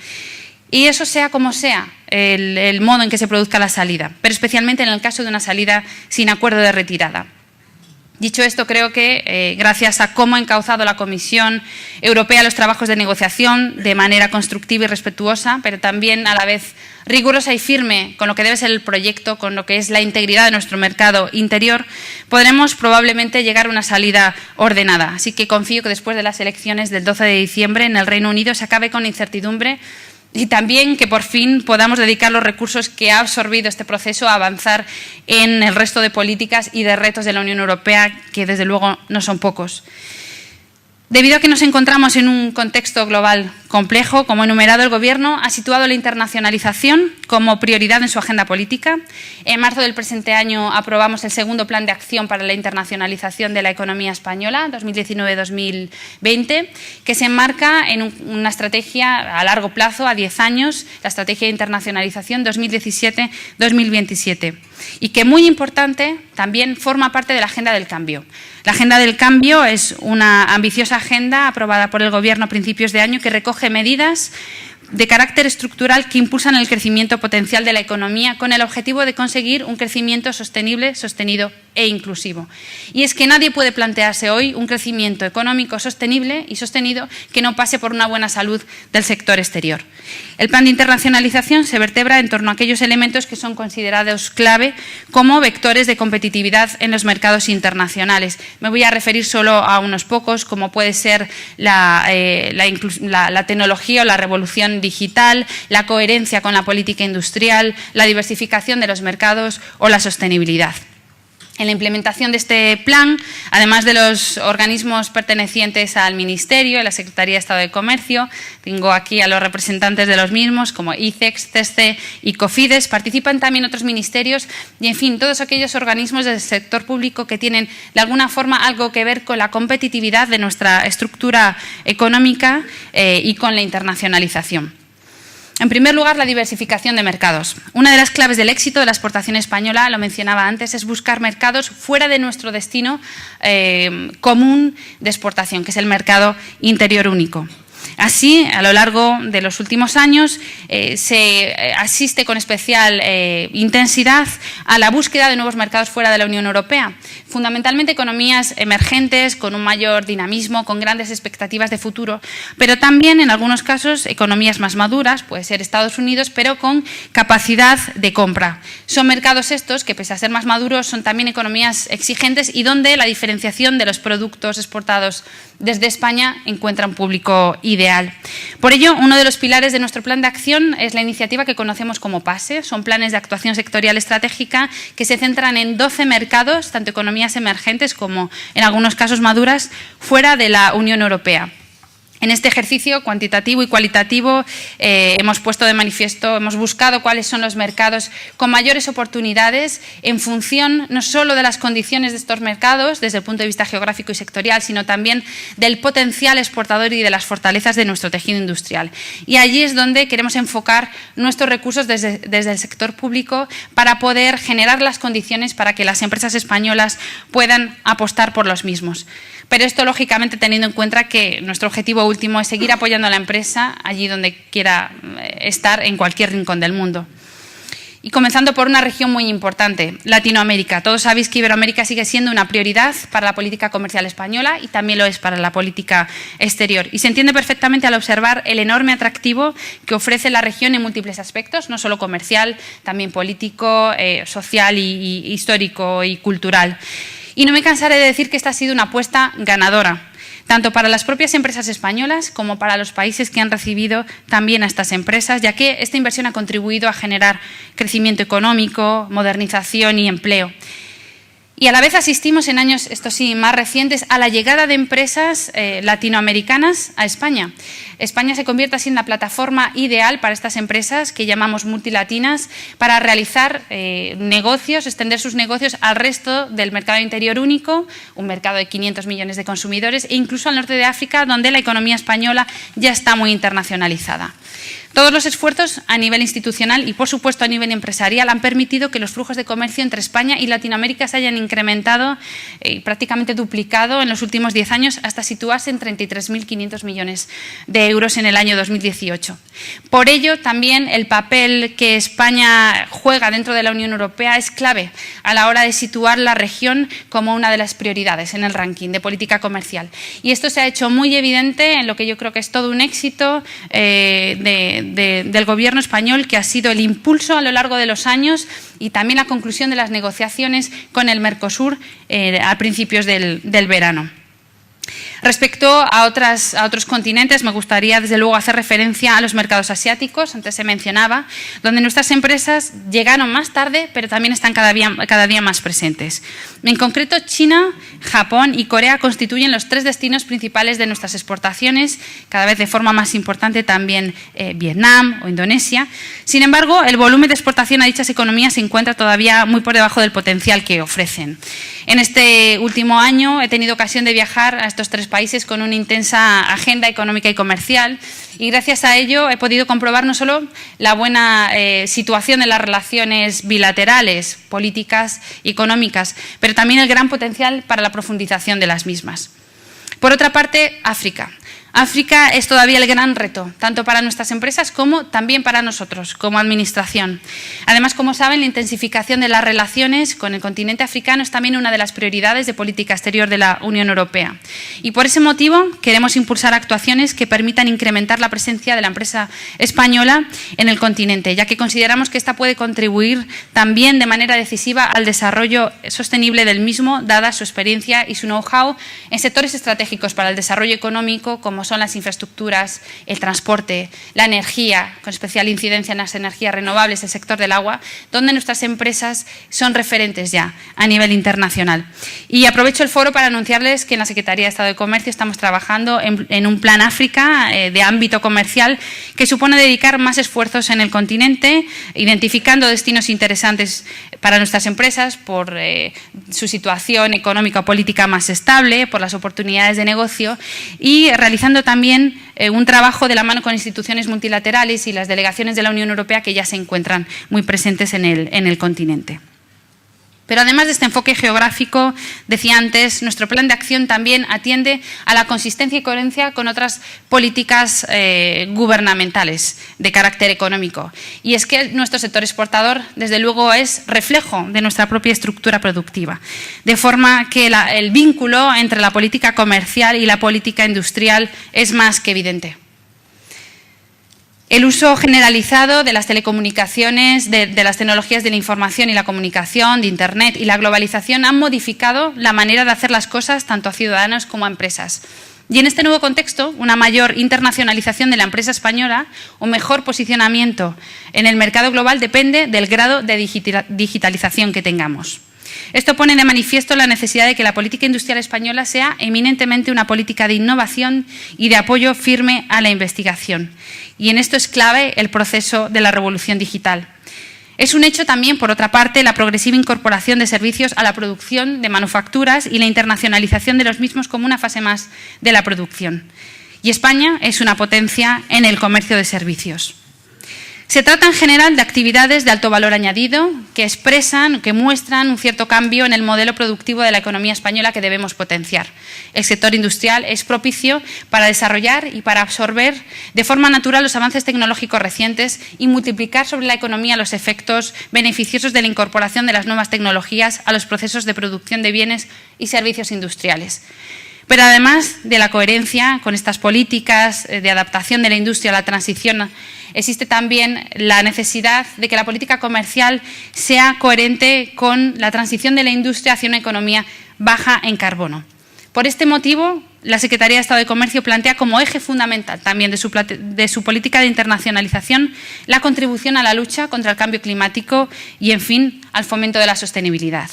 Y eso sea como sea el modo en que se produzca la salida, pero especialmente en el caso de una salida sin acuerdo de retirada. Dicho esto, creo que gracias a cómo ha encauzado la Comisión Europea los trabajos de negociación de manera constructiva y respetuosa, pero también a la vez rigurosa y firme con lo que debe ser el proyecto, con lo que es la integridad de nuestro mercado interior, podremos probablemente llegar a una salida ordenada. Así que confío que después de las elecciones del 12 de diciembre en el Reino Unido se acabe con incertidumbre y también que por fin podamos dedicar los recursos que ha absorbido este proceso a avanzar en el resto de políticas y de retos de la Unión Europea, que desde luego no son pocos. Debido a que nos encontramos en un contexto global complejo, como enumerado, el Gobierno ha situado la internacionalización como prioridad en su agenda política. En marzo del presente año aprobamos el segundo Plan de Acción para la Internacionalización de la Economía Española, 2019-2020, que se enmarca en una estrategia a largo plazo, a 10 años, la Estrategia de Internacionalización 2017-2027, y que, muy importante, también forma parte de la Agenda del Cambio. La Agenda del Cambio es una ambiciosa agenda aprobada por el Gobierno a principios de año que recoge medidas de carácter estructural que impulsan el crecimiento potencial de la economía con el objetivo de conseguir un crecimiento sostenible, sostenido e inclusivo. Y es que nadie puede plantearse hoy un crecimiento económico sostenible y sostenido que no pase por una buena salud del sector exterior. El plan de internacionalización se vertebra en torno a aquellos elementos que son considerados clave como vectores de competitividad en los mercados internacionales. Me voy a referir solo a unos pocos, como puede ser la tecnología o la revolución digital, la coherencia con la política industrial, la diversificación de los mercados o la sostenibilidad. En la implementación de este plan, además de los organismos pertenecientes al Ministerio, la Secretaría de Estado de Comercio, tengo aquí a los representantes de los mismos, como ICEX, CESCE y COFIDES, participan también otros ministerios y, en fin, todos aquellos organismos del sector público que tienen, de alguna forma, algo que ver con la competitividad de nuestra estructura económica y con la internacionalización. En primer lugar, la diversificación de mercados. Una de las claves del éxito de la exportación española, lo mencionaba antes, es buscar mercados fuera de nuestro destino común de exportación, que es el mercado interior único. Así, a lo largo de los últimos años, se asiste con especial intensidad a la búsqueda de nuevos mercados fuera de la Unión Europea, fundamentalmente economías emergentes, con un mayor dinamismo, con grandes expectativas de futuro, pero también, en algunos casos, economías más maduras, puede ser Estados Unidos, pero con capacidad de compra. Son mercados estos que, pese a ser más maduros, son también economías exigentes y donde la diferenciación de los productos exportados desde España encuentra un público ideal. Por ello, uno de los pilares de nuestro plan de acción es la iniciativa que conocemos como PASE. Son planes de actuación sectorial estratégica que se centran en 12 mercados, tanto economías emergentes como, en algunos casos, maduras, fuera de la Unión Europea. En este ejercicio cuantitativo y cualitativo hemos puesto de manifiesto, hemos buscado cuáles son los mercados con mayores oportunidades en función no solo de las condiciones de estos mercados desde el punto de vista geográfico y sectorial, sino también del potencial exportador y de las fortalezas de nuestro tejido industrial. Y allí es donde queremos enfocar nuestros recursos desde el sector público para poder generar las condiciones para que las empresas españolas puedan apostar por los mismos. Pero esto, lógicamente, teniendo en cuenta que nuestro objetivo último es seguir apoyando a la empresa allí donde quiera estar, en cualquier rincón del mundo. Y comenzando por una región muy importante, Latinoamérica. Todos sabéis que Iberoamérica sigue siendo una prioridad para la política comercial española y también lo es para la política exterior. Y se entiende perfectamente al observar el enorme atractivo que ofrece la región en múltiples aspectos, no solo comercial, también político, social y histórico y cultural. Y no me cansaré de decir que esta ha sido una apuesta ganadora, tanto para las propias empresas españolas como para los países que han recibido también a estas empresas, ya que esta inversión ha contribuido a generar crecimiento económico, modernización y empleo. Y a la vez asistimos en años, esto sí, más recientes, a la llegada de empresas latinoamericanas a España. España se convierte así en la plataforma ideal para estas empresas que llamamos multilatinas para realizar negocios, extender sus negocios al resto del mercado interior único, un mercado de 500 millones de consumidores e incluso al norte de África, donde la economía española ya está muy internacionalizada. Todos los esfuerzos a nivel institucional y, por supuesto, a nivel empresarial han permitido que los flujos de comercio entre España y Latinoamérica se hayan incrementado y prácticamente duplicado en los últimos 10 años hasta situarse en 33.500 millones de euros en el año 2018. Por ello, también el papel que España juega dentro de la Unión Europea es clave a la hora de situar la región como una de las prioridades en el ranking de política comercial. Y esto se ha hecho muy evidente en lo que yo creo que es todo un éxito del Gobierno español, que ha sido el impulso a lo largo de los años y también la conclusión de las negociaciones con el Mercosur a principios del verano. Respecto a otros continentes, me gustaría desde luego hacer referencia a los mercados asiáticos, antes se mencionaba, donde nuestras empresas llegaron más tarde, pero también están cada día más presentes. En concreto, China, Japón y Corea constituyen los 3 destinos principales de nuestras exportaciones, cada vez de forma más importante también Vietnam o Indonesia. Sin embargo, el volumen de exportación a dichas economías se encuentra todavía muy por debajo del potencial que ofrecen. En este último año he tenido ocasión de viajar a estos 3 países con una intensa agenda económica y comercial y gracias a ello he podido comprobar no solo la buena situación de las relaciones bilaterales, políticas y económicas, pero también el gran potencial para la profundización de las mismas. Por otra parte, África. África es todavía el gran reto, tanto para nuestras empresas como también para nosotros, como administración. Además, como saben, la intensificación de las relaciones con el continente africano es también una de las prioridades de política exterior de la Unión Europea. Y por ese motivo queremos impulsar actuaciones que permitan incrementar la presencia de la empresa española en el continente, ya que consideramos que esta puede contribuir también de manera decisiva al desarrollo sostenible del mismo, dada su experiencia y su know-how en sectores estratégicos para el desarrollo económico, como son las infraestructuras, el transporte, la energía, con especial incidencia en las energías renovables, el sector del agua, donde nuestras empresas son referentes ya a nivel internacional. Y aprovecho el foro para anunciarles que en la Secretaría de Estado de Comercio estamos trabajando en un plan África de ámbito comercial que supone dedicar más esfuerzos en el continente, identificando destinos interesantes para nuestras empresas por su situación económica o política más estable, por las oportunidades de negocio y realizando también un trabajo de la mano con instituciones multilaterales y las delegaciones de la Unión Europea que ya se encuentran muy presentes en el continente. Pero además de este enfoque geográfico, decía antes, nuestro plan de acción también atiende a la consistencia y coherencia con otras políticas gubernamentales de carácter económico. Y es que nuestro sector exportador, desde luego, es reflejo de nuestra propia estructura productiva. De forma que el vínculo entre la política comercial y la política industrial es más que evidente. El uso generalizado de las telecomunicaciones, de las tecnologías de la información y la comunicación, de Internet y la globalización han modificado la manera de hacer las cosas tanto a ciudadanos como a empresas. Y en este nuevo contexto, una mayor internacionalización de la empresa española, un mejor posicionamiento en el mercado global depende del grado de digitalización que tengamos. Esto pone de manifiesto la necesidad de que la política industrial española sea eminentemente una política de innovación y de apoyo firme a la investigación. Y en esto es clave el proceso de la revolución digital. Es un hecho también, por otra parte, la progresiva incorporación de servicios a la producción de manufacturas y la internacionalización de los mismos como una fase más de la producción. Y España es una potencia en el comercio de servicios. Se trata en general de actividades de alto valor añadido que expresan, que muestran un cierto cambio en el modelo productivo de la economía española que debemos potenciar. El sector industrial es propicio para desarrollar y para absorber de forma natural los avances tecnológicos recientes y multiplicar sobre la economía los efectos beneficiosos de la incorporación de las nuevas tecnologías a los procesos de producción de bienes y servicios industriales. Pero además de la coherencia con estas políticas de adaptación de la industria a la transición, existe también la necesidad de que la política comercial sea coherente con la transición de la industria hacia una economía baja en carbono. Por este motivo, la Secretaría de Estado de Comercio plantea como eje fundamental también de su política de internacionalización la contribución a la lucha contra el cambio climático y, en fin, al fomento de la sostenibilidad.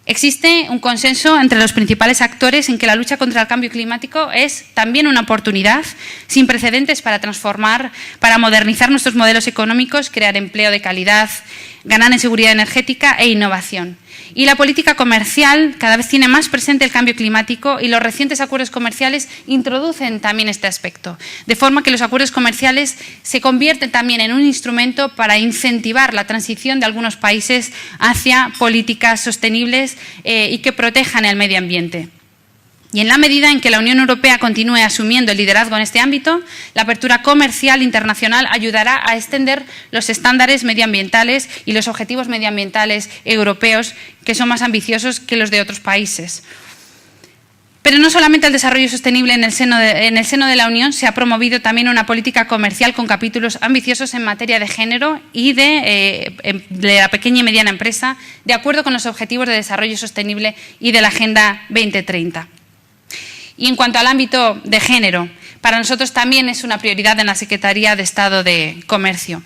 Existe un consenso entre los principales actores en que la lucha contra el cambio climático es también una oportunidad sin precedentes para transformar, para modernizar nuestros modelos económicos, crear empleo de calidad, ganar en seguridad energética e innovación. Y la política comercial cada vez tiene más presente el cambio climático y los recientes acuerdos comerciales introducen también este aspecto, de forma que los acuerdos comerciales se convierten también en un instrumento para incentivar la transición de algunos países hacia políticas sostenibles y que protejan el medio ambiente. Y en la medida en que la Unión Europea continúe asumiendo el liderazgo en este ámbito, la apertura comercial internacional ayudará a extender los estándares medioambientales y los objetivos medioambientales europeos, que son más ambiciosos que los de otros países. Pero no solamente el desarrollo sostenible en el seno de la Unión, se ha promovido también una política comercial con capítulos ambiciosos en materia de género y de la pequeña y mediana empresa, de acuerdo con los objetivos de desarrollo sostenible y de la Agenda 2030. Y en cuanto al ámbito de género, para nosotros también es una prioridad en la Secretaría de Estado de Comercio.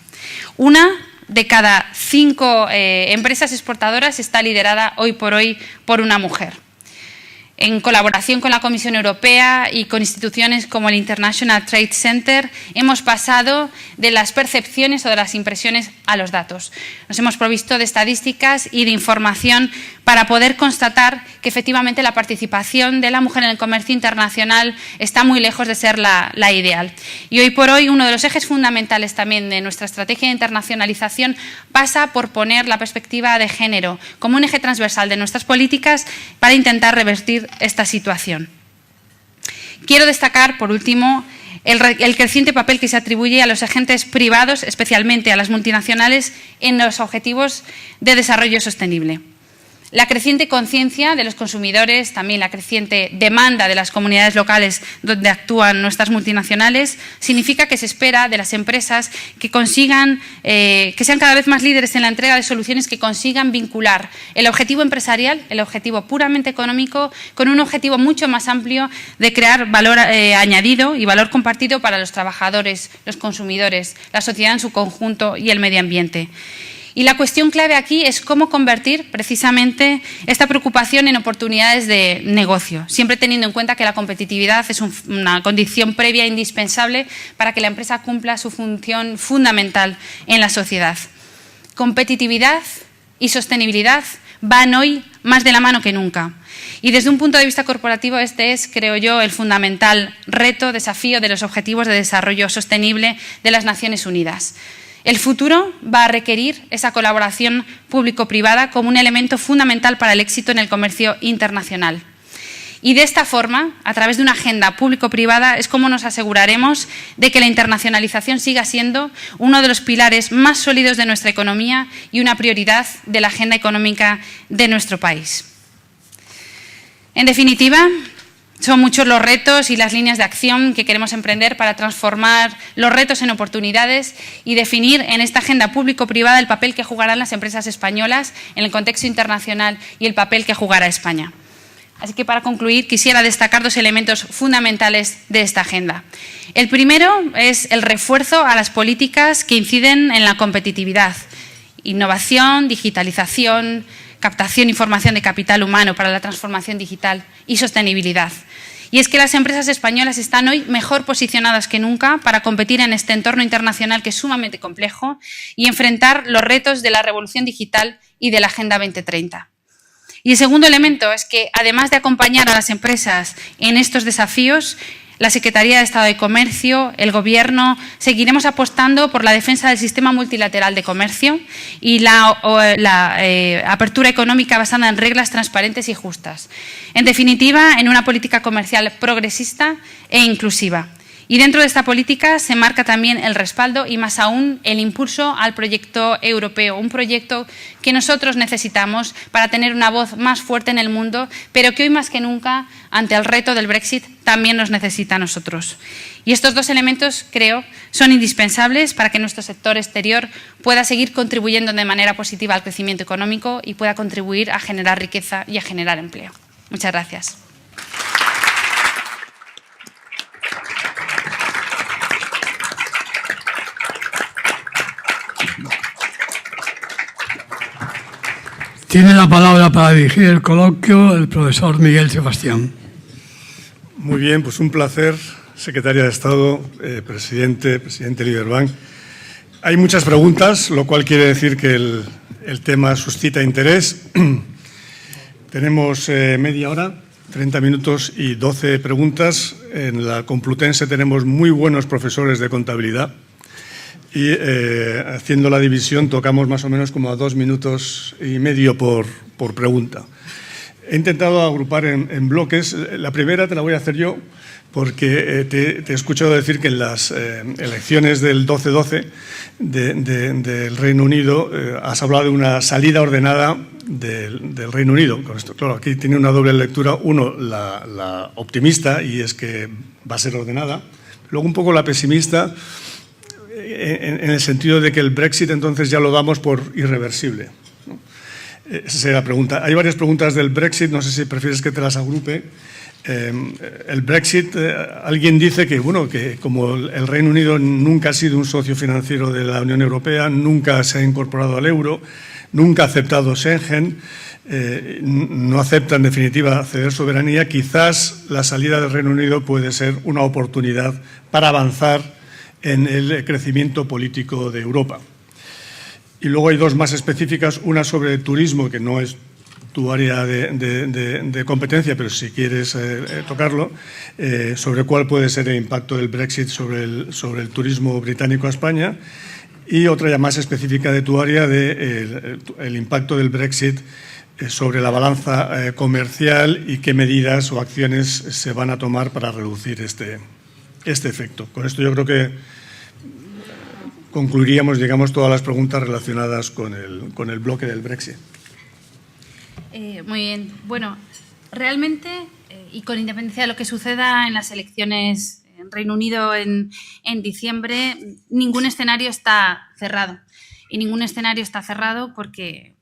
Una de cada 5 empresas exportadoras está liderada hoy por hoy por una mujer. En colaboración con la Comisión Europea y con instituciones como el International Trade Center, hemos pasado de las percepciones o de las impresiones a los datos. Nos hemos provisto de estadísticas y de información para poder constatar que efectivamente la participación de la mujer en el comercio internacional está muy lejos de ser la ideal. Y hoy por hoy uno de los ejes fundamentales también de nuestra estrategia de internacionalización pasa por poner la perspectiva de género como un eje transversal de nuestras políticas para intentar revertir esta situación. Quiero destacar, por último, el creciente papel que se atribuye a los agentes privados, especialmente a las multinacionales, en los objetivos de desarrollo sostenible. La creciente conciencia de los consumidores, también la creciente demanda de las comunidades locales donde actúan nuestras multinacionales, significa que se espera de las empresas que consigan, que sean cada vez más líderes en la entrega de soluciones que consigan vincular el objetivo empresarial, el objetivo puramente económico, con un objetivo mucho más amplio de crear valor añadido y valor compartido para los trabajadores, los consumidores, la sociedad en su conjunto y el medio ambiente. Y la cuestión clave aquí es cómo convertir precisamente esta preocupación en oportunidades de negocio, siempre teniendo en cuenta que la competitividad es una condición previa e indispensable para que la empresa cumpla su función fundamental en la sociedad. Competitividad y sostenibilidad van hoy más de la mano que nunca. Y desde un punto de vista corporativo este es, creo yo, el fundamental reto, desafío de los Objetivos de Desarrollo Sostenible de las Naciones Unidas. El futuro va a requerir esa colaboración público-privada como un elemento fundamental para el éxito en el comercio internacional. Y de esta forma, a través de una agenda público-privada, es como nos aseguraremos de que la internacionalización siga siendo uno de los pilares más sólidos de nuestra economía y una prioridad de la agenda económica de nuestro país. En definitiva, son muchos los retos y las líneas de acción que queremos emprender para transformar los retos en oportunidades y definir en esta agenda público-privada el papel que jugarán las empresas españolas en el contexto internacional y el papel que jugará España. Así que para concluir quisiera destacar 2 elementos fundamentales de esta agenda. El primero es el refuerzo a las políticas que inciden en la competitividad, innovación, digitalización, captación y formación de capital humano para la transformación digital y sostenibilidad. Y es que las empresas españolas están hoy mejor posicionadas que nunca para competir en este entorno internacional que es sumamente complejo y enfrentar los retos de la revolución digital y de la Agenda 2030. Y el segundo elemento es que, además de acompañar a las empresas en estos desafíos, la Secretaría de Estado de Comercio, el Gobierno, seguiremos apostando por la defensa del sistema multilateral de comercio y la apertura económica basada en reglas transparentes y justas. En definitiva, en una política comercial progresista e inclusiva. Y dentro de esta política se marca también el respaldo y más aún el impulso al proyecto europeo, un proyecto que nosotros necesitamos para tener una voz más fuerte en el mundo, pero que hoy más que nunca, ante el reto del Brexit, también nos necesita a nosotros. Y estos dos elementos, creo, son indispensables para que nuestro sector exterior pueda seguir contribuyendo de manera positiva al crecimiento económico y pueda contribuir a generar riqueza y a generar empleo. Muchas gracias. Tiene la palabra para dirigir el coloquio el profesor Miguel Sebastián. Muy bien, pues un placer, secretaria de Estado, presidente Lieberman. Hay muchas preguntas, lo cual quiere decir que el tema suscita interés. Tenemos media hora, 30 minutos y 12 preguntas. En la Complutense tenemos muy buenos profesores de contabilidad. Y haciendo la división tocamos más o menos como a 2 minutos y medio por pregunta. He intentado agrupar en bloques. La primera te la voy a hacer yo porque te he escuchado decir que en las elecciones del 12-12 del Reino Unido has hablado de una salida ordenada del Reino Unido. Con esto, claro, aquí tiene una doble lectura. Uno, la optimista, y es que va a ser ordenada. Luego un poco la pesimista, en el sentido de que el Brexit entonces ya lo damos por irreversible, ¿no? Esa sería la pregunta. Hay varias preguntas del Brexit, no sé si prefieres que te las agrupe. El Brexit, alguien dice que, bueno, que como el Reino Unido nunca ha sido un socio financiero de la Unión Europea, nunca se ha incorporado al euro, nunca ha aceptado Schengen, no acepta en definitiva ceder soberanía, quizás la salida del Reino Unido puede ser una oportunidad para avanzar en el crecimiento político de Europa. Y luego hay dos más específicas, una sobre el turismo, que no es tu área de competencia, pero si quieres tocarlo, sobre cuál puede ser el impacto del Brexit sobre el turismo británico a España, y otra ya más específica de tu área, el impacto del Brexit sobre la balanza comercial y qué medidas o acciones se van a tomar para reducir este efecto. Con esto yo creo que concluiríamos, digamos, todas las preguntas relacionadas con el bloque del Brexit. Muy bien. Bueno, realmente, y con independencia de lo que suceda en las elecciones en Reino Unido en diciembre, ningún escenario está cerrado. Y ningún escenario está cerrado porque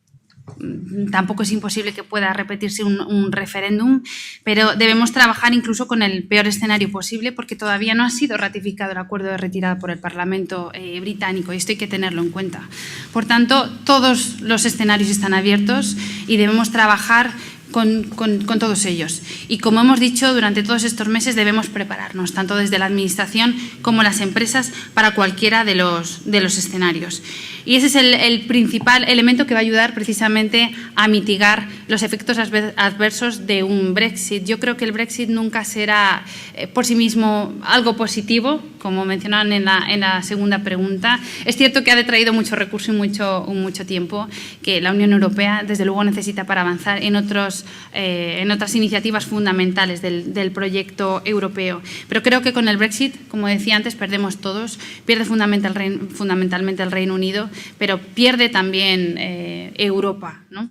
tampoco es imposible que pueda repetirse un referéndum, pero debemos trabajar incluso con el peor escenario posible porque todavía no ha sido ratificado el acuerdo de retirada por el Parlamento británico y esto hay que tenerlo en cuenta. Por tanto, todos los escenarios están abiertos y debemos trabajar con todos ellos. Y como hemos dicho, durante todos estos meses debemos prepararnos, tanto desde la Administración como las empresas, para cualquiera de los escenarios. Y ese es el principal elemento que va a ayudar precisamente a mitigar los efectos adversos de un Brexit. Yo creo que el Brexit nunca será por sí mismo algo positivo, como mencionaban en la segunda pregunta. Es cierto que ha detraído mucho recurso y mucho tiempo que la Unión Europea, desde luego, necesita para avanzar en otras iniciativas fundamentales del proyecto europeo. Pero creo que con el Brexit, como decía antes, perdemos todos. Pierde fundamentalmente el Reino Unido, pero pierde también Europa, ¿no?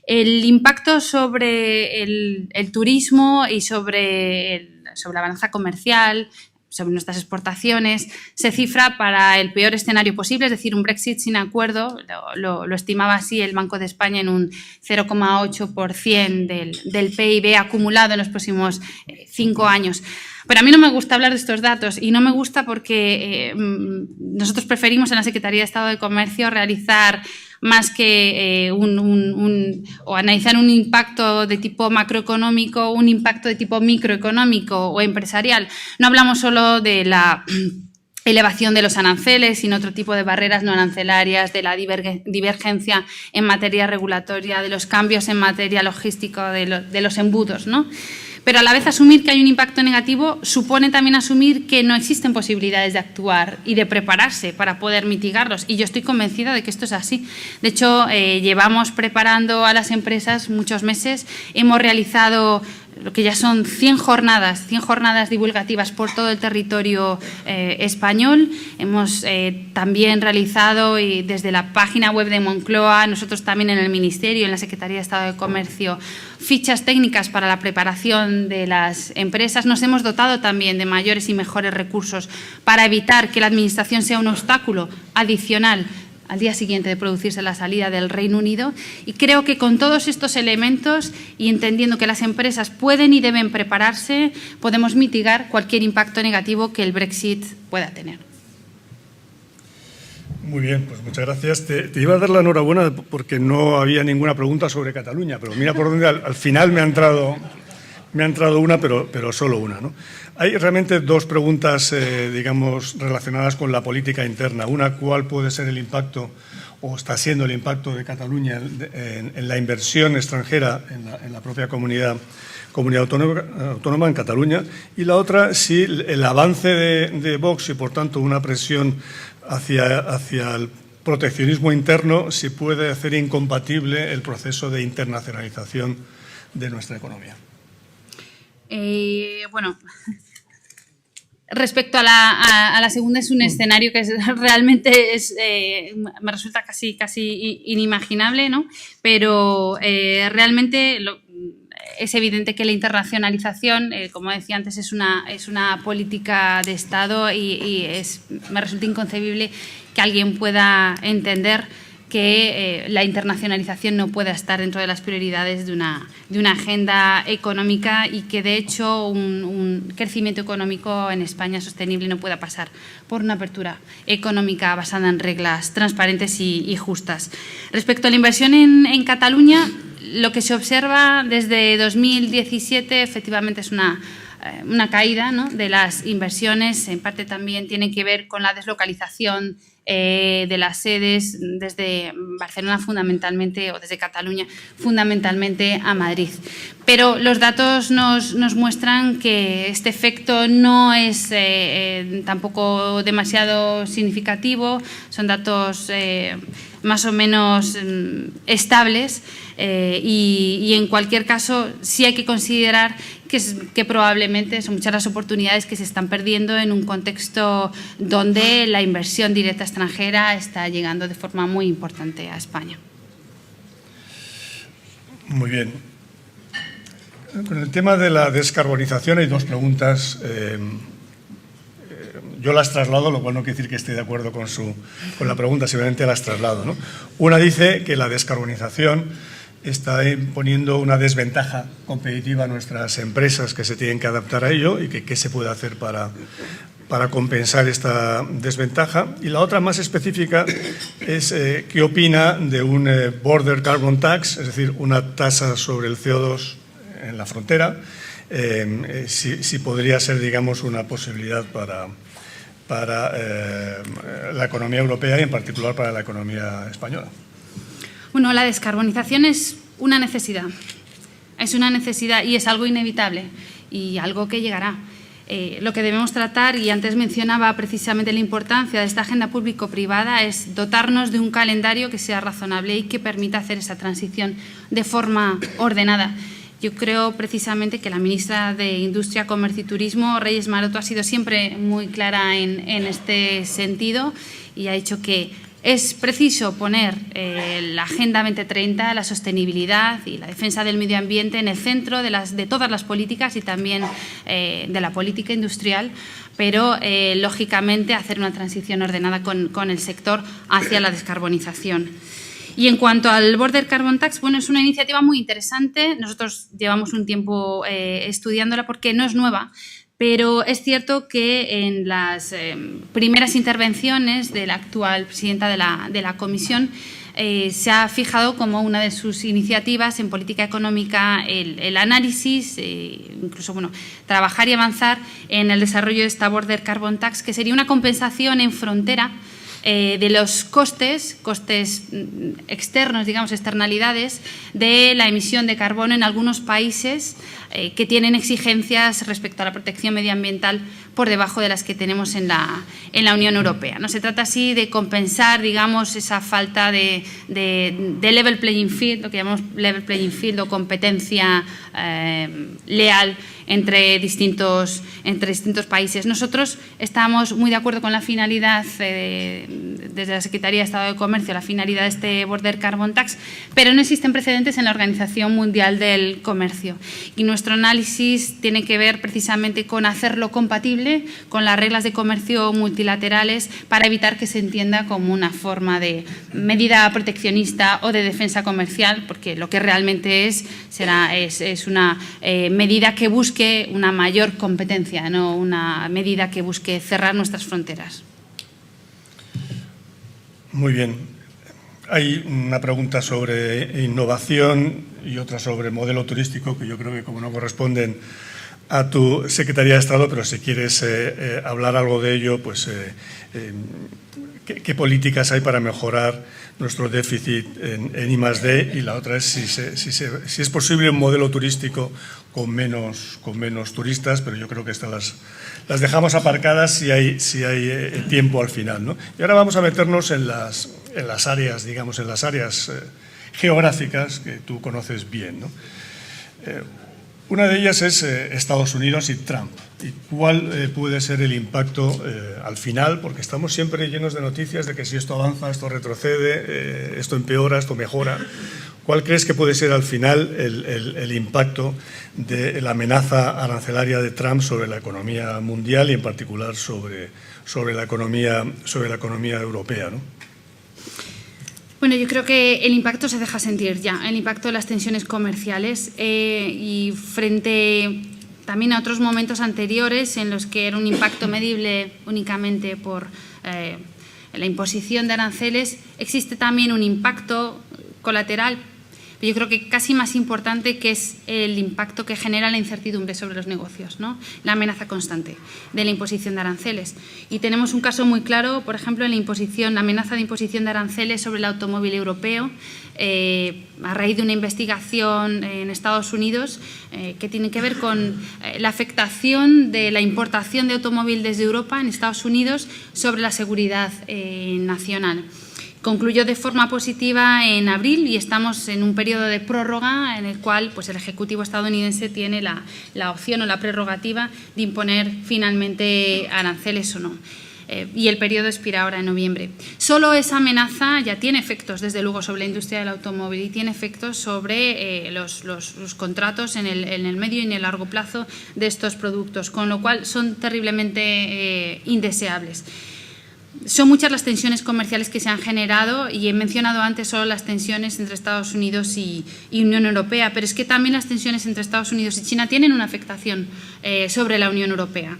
El impacto sobre el turismo y sobre la balanza comercial, sobre nuestras exportaciones, se cifra para el peor escenario posible, es decir, un Brexit sin acuerdo, lo estimaba así el Banco de España en un 0,8% del PIB acumulado en los próximos 5 años. Pero a mí no me gusta hablar de estos datos y no me gusta porque nosotros preferimos en la Secretaría de Estado de Comercio realizar más que o analizar un impacto de tipo macroeconómico, un impacto de tipo microeconómico o empresarial. No hablamos solo de la elevación de los aranceles, sin otro tipo de barreras no arancelarias, de la divergencia en materia regulatoria, de los cambios en materia logística, de los embudos, ¿no? Pero a la vez asumir que hay un impacto negativo supone también asumir que no existen posibilidades de actuar y de prepararse para poder mitigarlos. Y yo estoy convencida de que esto es así. De hecho, llevamos preparando a las empresas muchos meses, hemos realizado lo que ya son 100 jornadas divulgativas por todo el territorio español. Hemos también realizado, y desde la página web de Moncloa, nosotros también en el Ministerio, en la Secretaría de Estado de Comercio, fichas técnicas para la preparación de las empresas. Nos hemos dotado también de mayores y mejores recursos para evitar que la Administración sea un obstáculo adicional al día siguiente de producirse la salida del Reino Unido, y creo que con todos estos elementos y entendiendo que las empresas pueden y deben prepararse, podemos mitigar cualquier impacto negativo que el Brexit pueda tener. Muy bien, pues muchas gracias. Te iba a dar la enhorabuena porque no había ninguna pregunta sobre Cataluña, pero mira por dónde al final me ha entrado una, pero solo una, ¿no? Hay realmente dos preguntas, digamos, relacionadas con la política interna. Una, ¿cuál puede ser el impacto o está siendo el impacto de Cataluña en la inversión extranjera en la propia comunidad autónoma en Cataluña? Y la otra, si el avance de Vox y, por tanto, una presión hacia el proteccionismo interno, si puede hacer incompatible el proceso de internacionalización de nuestra economía. Bueno, respecto a la segunda, es un escenario que realmente me resulta casi inimaginable, ¿no? Pero realmente es evidente que la internacionalización, como decía antes, es una política de Estado y me resulta inconcebible que alguien pueda entender que la internacionalización no pueda estar dentro de las prioridades de una agenda económica y que, de hecho, un crecimiento económico en España sostenible no pueda pasar por una apertura económica basada en reglas transparentes y justas. Respecto a la inversión en Cataluña, lo que se observa desde 2017 efectivamente es una caída, ¿no?, de las inversiones. En parte también tiene que ver con la deslocalización de las sedes desde Barcelona fundamentalmente, o desde Cataluña fundamentalmente, a Madrid. Pero los datos nos muestran que este efecto no es tampoco demasiado significativo. Son datos más o menos estables y en cualquier caso sí hay que considerar que probablemente son muchas las oportunidades que se están perdiendo en un contexto donde la inversión directa extranjera está llegando de forma muy importante a España. Muy bien. Con el tema de la descarbonización hay dos preguntas. Yo las traslado, lo cual no quiere decir que esté de acuerdo con la pregunta, simplemente las traslado, ¿no? Una dice que la descarbonización está imponiendo una desventaja competitiva a nuestras empresas que se tienen que adaptar a ello y que qué se puede hacer para compensar esta desventaja. Y la otra, más específica, es qué opina de un border carbon tax, es decir, una tasa sobre el CO2 en la frontera, si podría ser, digamos, una posibilidad para la economía europea y en particular para la economía española. Bueno, la descarbonización es una necesidad. Es una necesidad y es algo inevitable y algo que llegará. Lo que debemos tratar, y antes mencionaba precisamente la importancia de esta agenda público-privada, es dotarnos de un calendario que sea razonable y que permita hacer esa transición de forma ordenada. Yo creo precisamente que la ministra de Industria, Comercio y Turismo, Reyes Maroto, ha sido siempre muy clara en este sentido y ha dicho que es preciso poner la Agenda 2030, la sostenibilidad y la defensa del medio ambiente en el centro de todas las políticas y también de la política industrial, pero lógicamente hacer una transición ordenada con el sector hacia la descarbonización. Y en cuanto al Border Carbon Tax, bueno, es una iniciativa muy interesante. Nosotros llevamos un tiempo estudiándola porque no es nueva, pero es cierto que en las primeras intervenciones de la actual presidenta de la Comisión se ha fijado como una de sus iniciativas en política económica el análisis, incluso trabajar y avanzar en el desarrollo de esta Border Carbon Tax, que sería una compensación en frontera de los costes externos, digamos, externalidades de la emisión de carbono en algunos países que tienen exigencias respecto a la protección medioambiental por debajo de las que tenemos en la Unión Europea, ¿no? Se trata así de compensar, digamos, esa falta de level playing field, lo que llamamos level playing field o competencia leal entre distintos países. Nosotros estamos muy de acuerdo con la finalidad, desde la Secretaría de Estado de Comercio, la finalidad de este Border Carbon Tax, pero no existen precedentes en la Organización Mundial del Comercio. Y nuestro análisis tiene que ver precisamente con hacerlo compatible con las reglas de comercio multilaterales para evitar que se entienda como una forma de medida proteccionista o de defensa comercial, porque lo que realmente es una medida que busque una mayor competencia, no una medida que busque cerrar nuestras fronteras. Muy bien. Hay una pregunta sobre innovación y otra sobre modelo turístico, que yo creo que como no corresponden a tu Secretaría de Estado, pero si quieres hablar algo de ello, pues ¿qué políticas hay para mejorar nuestro déficit en I+D? Y la otra es si es posible un modelo turístico con menos turistas, pero yo creo que estas las dejamos aparcadas si hay tiempo al final, ¿no? Y ahora vamos a meternos en las áreas, digamos, en las áreas geográficas que tú conoces bien, ¿no? Una de ellas es Estados Unidos y Trump. ¿Y cuál puede ser el impacto al final? Porque estamos siempre llenos de noticias de que si esto avanza, esto retrocede, esto empeora, esto mejora. ¿Cuál crees que puede ser al final el impacto de la amenaza arancelaria de Trump sobre la economía mundial y en particular sobre la economía europea, ¿no? Bueno, yo creo que el impacto se deja sentir ya, el impacto de las tensiones comerciales y frente también a otros momentos anteriores en los que era un impacto medible únicamente por la imposición de aranceles, existe también un impacto colateral, yo creo que casi más importante, que es el impacto que genera la incertidumbre sobre los negocios, ¿no? La amenaza constante de la imposición de aranceles. Y tenemos un caso muy claro, por ejemplo, en la amenaza de imposición de aranceles sobre el automóvil europeo, a raíz de una investigación en Estados Unidos que tiene que ver con la afectación de la importación de automóvil desde Europa en Estados Unidos sobre la seguridad nacional. Concluyó de forma positiva en abril y estamos en un periodo de prórroga en el cual pues, el Ejecutivo estadounidense tiene la opción o la prerrogativa de imponer finalmente aranceles o no. Y el periodo expira ahora en noviembre. Solo esa amenaza ya tiene efectos, desde luego, sobre la industria del automóvil y tiene efectos sobre los contratos en el medio y en el largo plazo de estos productos, con lo cual son terriblemente indeseables. Son muchas las tensiones comerciales que se han generado y he mencionado antes solo las tensiones entre Estados Unidos y Unión Europea, pero es que también las tensiones entre Estados Unidos y China tienen una afectación sobre la Unión Europea.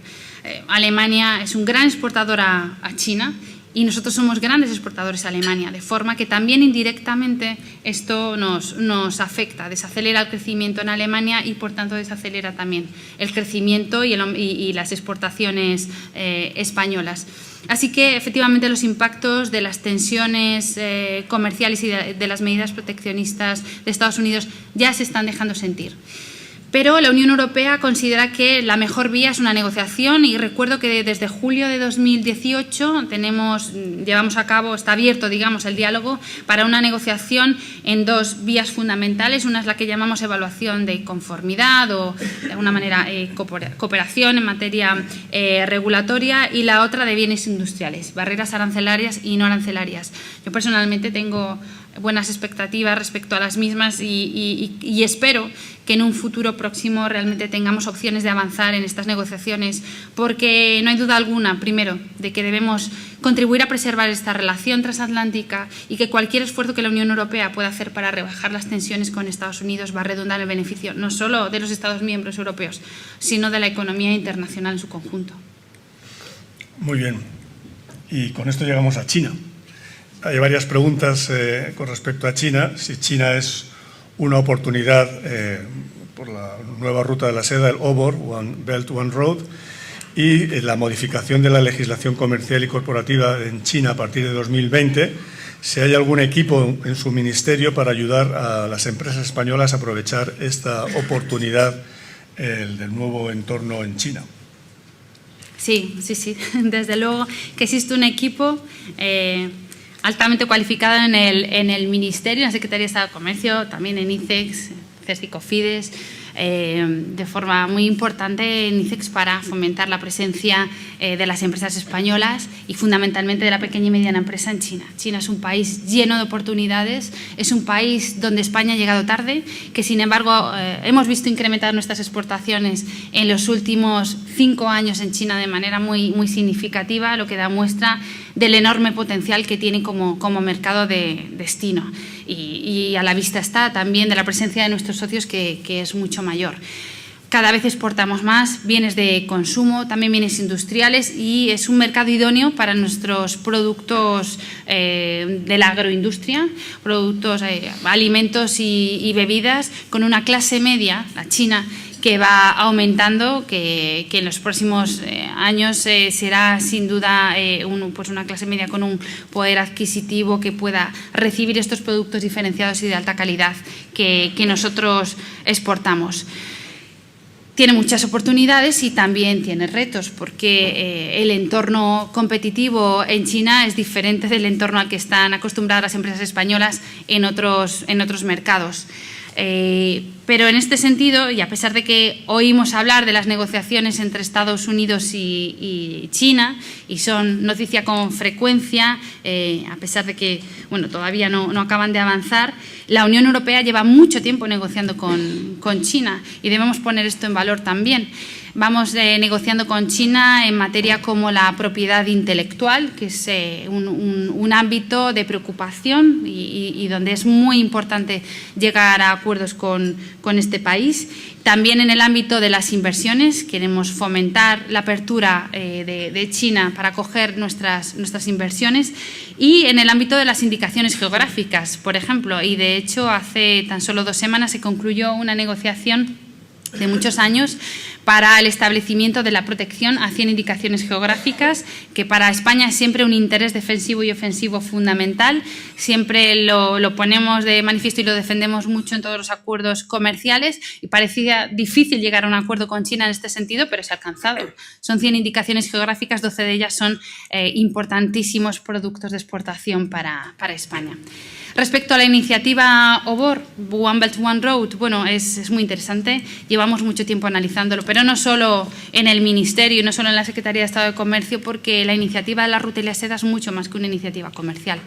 Alemania es un gran exportador a China y nosotros somos grandes exportadores a Alemania, de forma que también indirectamente esto nos afecta, desacelera el crecimiento en Alemania y por tanto desacelera también el crecimiento y las exportaciones españolas. Así que efectivamente los impactos de las tensiones comerciales y de las medidas proteccionistas de Estados Unidos ya se están dejando sentir. Pero la Unión Europea considera que la mejor vía es una negociación y recuerdo que desde julio de 2018 llevamos a cabo, está abierto, digamos, el diálogo para una negociación en dos vías fundamentales. Una es la que llamamos evaluación de conformidad o, de alguna manera, cooperación en materia regulatoria y la otra de bienes industriales, barreras arancelarias y no arancelarias. Yo personalmente tengo buenas expectativas respecto a las mismas y espero que en un futuro próximo realmente tengamos opciones de avanzar en estas negociaciones, porque no hay duda alguna, primero, de que debemos contribuir a preservar esta relación transatlántica y que cualquier esfuerzo que la Unión Europea pueda hacer para rebajar las tensiones con Estados Unidos va a redundar en el beneficio no solo de los Estados miembros europeos, sino de la economía internacional en su conjunto. Muy bien. Y con esto llegamos a China. hay varias preguntas con respecto a China. Si China es una oportunidad por la nueva ruta de la seda, el OBOR, One Belt, One Road, y la modificación de la legislación comercial y corporativa en China a partir de 2020, si hay algún equipo en su ministerio para ayudar a las empresas españolas a aprovechar esta oportunidad del nuevo entorno en China. Sí. Desde luego que existe un equipo altamente cualificado en el Ministerio, en la Secretaría de Estado de Comercio, también en ICEX, CES y COFIDES, de forma muy importante en ICEX para fomentar la presencia de las empresas españolas y fundamentalmente de la pequeña y mediana empresa en China. China es un país lleno de oportunidades, es un país donde España ha llegado tarde, que sin embargo hemos visto incrementar nuestras exportaciones en los últimos 5 años en China de manera muy significativa, lo que da muestra del enorme potencial que tiene como mercado de destino. Y a la vista está también de la presencia de nuestros socios que es mucho mayor. Cada vez exportamos más bienes de consumo, también bienes industriales, y es un mercado idóneo para nuestros productos de la agroindustria, productos, alimentos y bebidas, con una clase media, la china, que va aumentando, que en los próximos años será sin duda una clase media con un poder adquisitivo que pueda recibir estos productos diferenciados y de alta calidad que nosotros exportamos. Tiene muchas oportunidades y también tiene retos, porque el entorno competitivo en China es diferente del entorno al que están acostumbradas las empresas españolas en otros mercados. Pero en este sentido, y a pesar de que oímos hablar de las negociaciones entre Estados Unidos y China, y son noticia con frecuencia, a pesar de que todavía no acaban de avanzar, la Unión Europea lleva mucho tiempo negociando con China y debemos poner esto en valor también. Vamos negociando con China en materia como la propiedad intelectual, que es un ámbito de preocupación y donde es muy importante llegar a acuerdos con este país. También en el ámbito de las inversiones, queremos fomentar la apertura de China para acoger nuestras inversiones, y en el ámbito de las indicaciones geográficas, por ejemplo, y de hecho hace tan solo 2 semanas se concluyó una negociación de muchos años para el establecimiento de la protección a 100 indicaciones geográficas, que para España es siempre un interés defensivo y ofensivo fundamental. Siempre lo ponemos de manifiesto y lo defendemos mucho en todos los acuerdos comerciales, y parecía difícil llegar a un acuerdo con China en este sentido, pero se ha alcanzado. Son 100 indicaciones geográficas, 12 de ellas son importantísimos productos de exportación para España. Respecto a la iniciativa OBOR, One Belt, One Road, es muy interesante. Llevamos mucho tiempo analizándolo, pero no solo en el Ministerio y no solo en la Secretaría de Estado de Comercio, porque la iniciativa de la ruta y la seda es mucho más que una iniciativa comercial.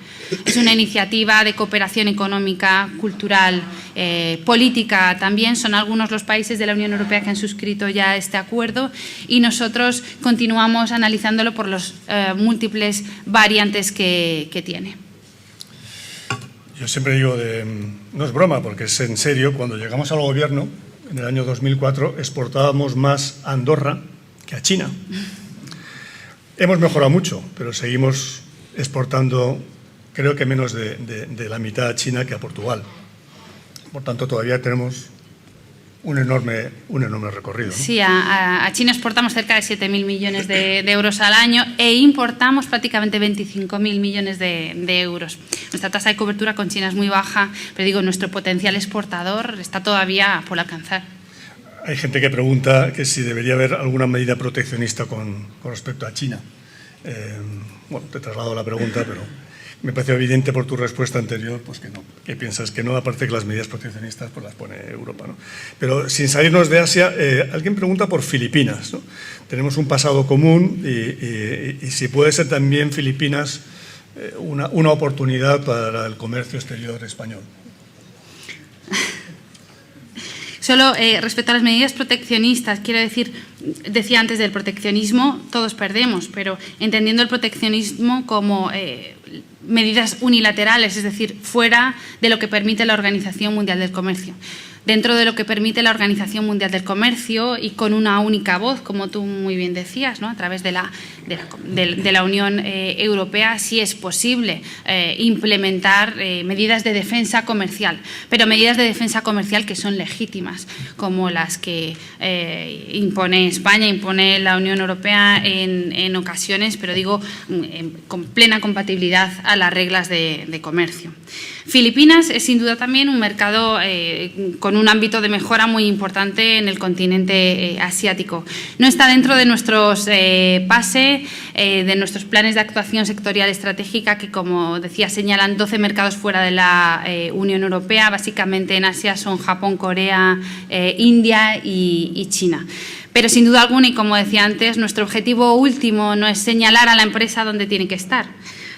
Es una iniciativa de cooperación económica, cultural, política también. Son algunos los países de la Unión Europea que han suscrito ya este acuerdo, y nosotros continuamos analizándolo por las múltiples variantes que tiene. Yo siempre digo, no es broma, porque es en serio, cuando llegamos al gobierno, en el año 2004, exportábamos más a Andorra que a China. Hemos mejorado mucho, pero seguimos exportando, creo que menos de la mitad a China que a Portugal. Por tanto, todavía tenemos un enorme recorrido, ¿no? Sí, a China exportamos cerca de 7.000 millones de euros al año e importamos prácticamente 25.000 millones de euros. Nuestra tasa de cobertura con China es muy baja, pero nuestro potencial exportador está todavía por alcanzar. Hay gente que pregunta que si debería haber alguna medida proteccionista con respecto a China. Te traslado la pregunta, pero me pareció evidente por tu respuesta anterior, pues que no, que piensas que no, aparte que las medidas proteccionistas pues las pone Europa, ¿no? Pero sin salirnos de Asia, alguien pregunta por Filipinas, ¿no? Tenemos un pasado común y si puede ser también Filipinas una oportunidad para el comercio exterior español. Solo respecto a las medidas proteccionistas, quiero decir, decía antes del proteccionismo, todos perdemos, pero entendiendo el proteccionismo como medidas unilaterales, es decir, fuera de lo que permite la Organización Mundial del Comercio. dentro de lo que permite la Organización Mundial del Comercio y con una única voz, como tú muy bien decías, ¿no? A través de la Unión Europea, sí es posible implementar medidas de defensa comercial, pero medidas de defensa comercial que son legítimas, como las que impone España, impone la Unión Europea en ocasiones, pero digo con plena compatibilidad a las reglas de comercio. Filipinas es sin duda también un mercado con un ámbito de mejora muy importante en el continente asiático. No está dentro de nuestros de nuestros planes de actuación sectorial estratégica que, como decía, señalan 12 mercados fuera de la Unión Europea. Básicamente en Asia son Japón, Corea, India y China. Pero sin duda alguna, y como decía antes, nuestro objetivo último no es señalar a la empresa dónde tiene que estar,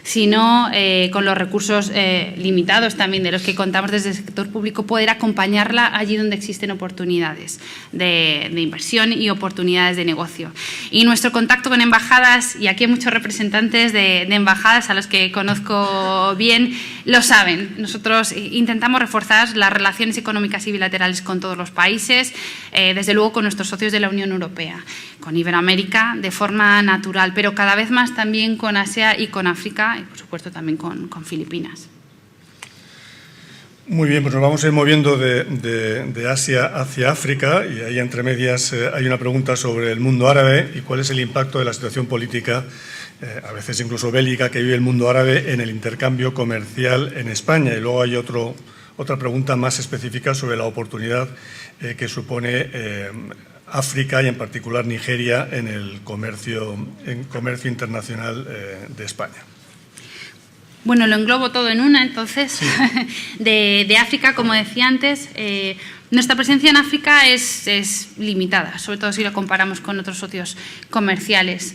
sino con los recursos limitados también de los que contamos desde el sector público, poder acompañarla allí donde existen oportunidades de inversión y oportunidades de negocio. Y nuestro contacto con embajadas, y aquí hay muchos representantes de embajadas a los que conozco bien, lo saben. Nosotros intentamos reforzar las relaciones económicas y bilaterales con todos los países, desde luego con nuestros socios de la Unión Europea, con Iberoamérica de forma natural, pero cada vez más también con Asia y con África, y por supuesto también con Filipinas. Muy bien, pues nos vamos a ir moviendo de Asia hacia África, y ahí entre medias hay una pregunta sobre el mundo árabe y cuál es el impacto de la situación política, a veces incluso bélica, que vive el mundo árabe en el intercambio comercial en España. Y luego hay otra pregunta más específica sobre la oportunidad que supone África y en particular Nigeria en el comercio internacional de España. Bueno, lo englobo todo en una, entonces. Sí. De África, como decía antes, nuestra presencia en África es limitada, sobre todo si lo comparamos con otros socios comerciales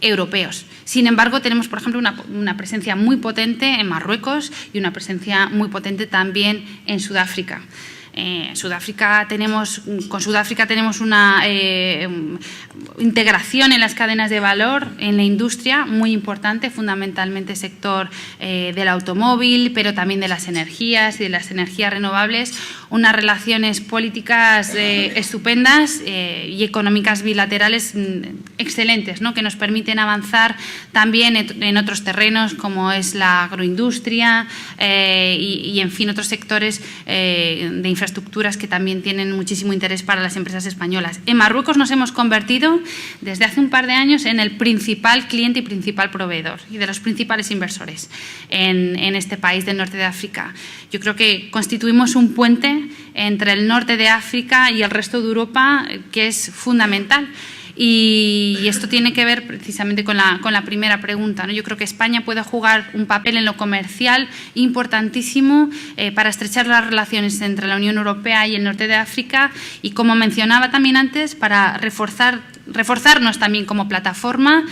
europeos. Sin embargo, tenemos, por ejemplo, una presencia muy potente en Marruecos y una presencia muy potente también en Sudáfrica. Con Sudáfrica tenemos una integración en las cadenas de valor, en la industria, muy importante, fundamentalmente sector del automóvil, pero también de las energías y de las energías renovables, unas relaciones políticas estupendas y económicas bilaterales excelentes, ¿no? Que nos permiten avanzar también en otros terrenos como es la agroindustria y en fin, otros sectores de infraestructuras que también tienen muchísimo interés para las empresas españolas. En Marruecos nos hemos convertido desde hace un par de años en el principal cliente y principal proveedor y de los principales inversores en este país del norte de África. Yo creo que constituimos un puente entre el norte de África y el resto de Europa que es fundamental. Y esto tiene que ver precisamente con la primera pregunta, ¿no? Yo creo que España puede jugar un papel en lo comercial importantísimo para estrechar las relaciones entre la Unión Europea y el norte de África y, como mencionaba también antes, para reforzarnos también como plataforma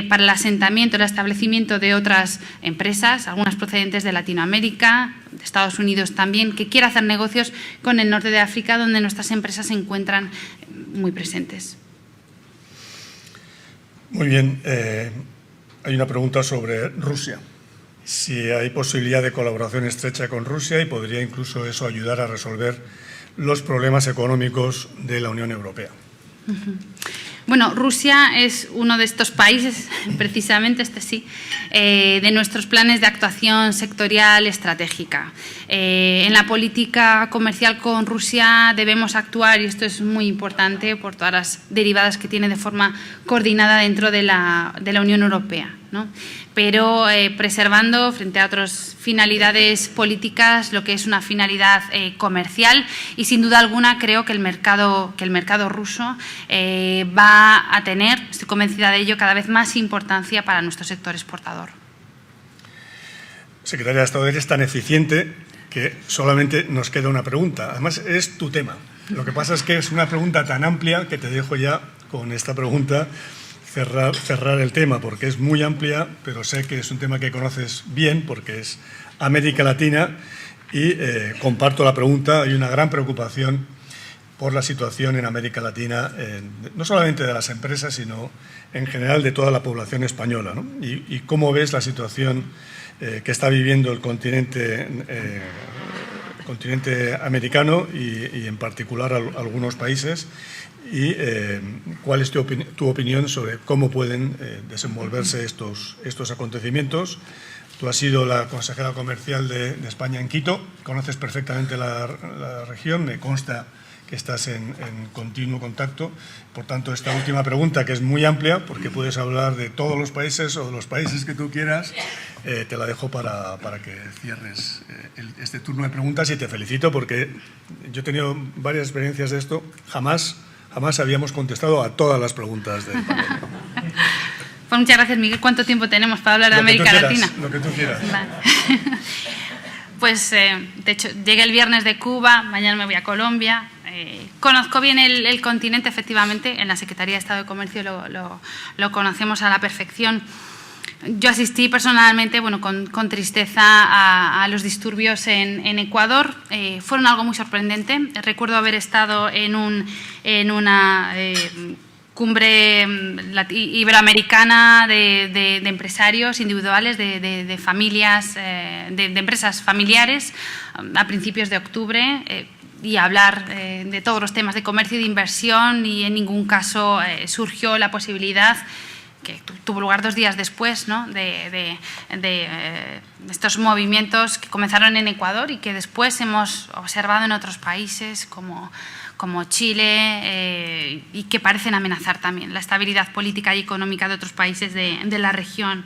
para el asentamiento, el establecimiento de otras empresas, algunas procedentes de Latinoamérica, de Estados Unidos también, que quiera hacer negocios con el norte de África, donde nuestras empresas se encuentran muy presentes. Muy bien. Hay una pregunta sobre Rusia. Si hay posibilidad de colaboración estrecha con Rusia y podría incluso eso ayudar a resolver los problemas económicos de la Unión Europea. Bueno, Rusia es uno de estos países, precisamente de nuestros planes de actuación sectorial estratégica. En la política comercial con Rusia debemos actuar, y esto es muy importante, por todas las derivadas que tiene de forma coordinada dentro de la Unión Europea, ¿no? Pero preservando frente a otras finalidades políticas lo que es una finalidad comercial, y sin duda alguna creo que el mercado ruso va a tener, estoy convencida de ello, cada vez más importancia para nuestro sector exportador. Secretaria de Estado, eres tan eficiente que solamente nos queda una pregunta. Además, es tu tema. Lo que pasa es que es una pregunta tan amplia que te dejo ya con esta pregunta cerrar el tema, porque es muy amplia, pero sé que es un tema que conoces bien porque es América Latina y comparto la pregunta. Hay una gran preocupación por la situación en América Latina, no solamente de las empresas, sino en general de toda la población española, ¿no? Y cómo ves la situación que está viviendo el continente continente americano y en particular algunos países. Y ¿cuál es tu opinión sobre cómo pueden desenvolverse estos acontecimientos? Tú has sido la consejera comercial de España en Quito, conoces perfectamente la región, me consta que estás en continuo contacto. Por tanto, esta última pregunta, que es muy amplia, porque puedes hablar de todos los países o de los países que tú quieras, te la dejo para que cierres este turno de preguntas, y te felicito porque yo he tenido varias experiencias de esto. Jamás habíamos contestado a todas las preguntas del panel. Pues muchas gracias, Miguel. ¿Cuánto tiempo tenemos para hablar de América Latina? Lo que tú quieras. Vale. Pues, de hecho, llegué el viernes de Cuba, mañana me voy a Colombia. Conozco bien el continente, efectivamente. En la Secretaría de Estado de Comercio lo conocemos a la perfección. Yo asistí personalmente, bueno, con tristeza a los disturbios en Ecuador. Fueron algo muy sorprendente. Recuerdo haber estado en una cumbre iberoamericana de empresarios individuales, de familias, de empresas familiares, a principios de octubre, y hablar de todos los temas de comercio y de inversión, y en ningún caso surgió la posibilidad, que tuvo lugar 2 días después, ¿no?, de estos movimientos que comenzaron en Ecuador y que después hemos observado en otros países como Chile, y que parecen amenazar también la estabilidad política y económica de otros países de la región.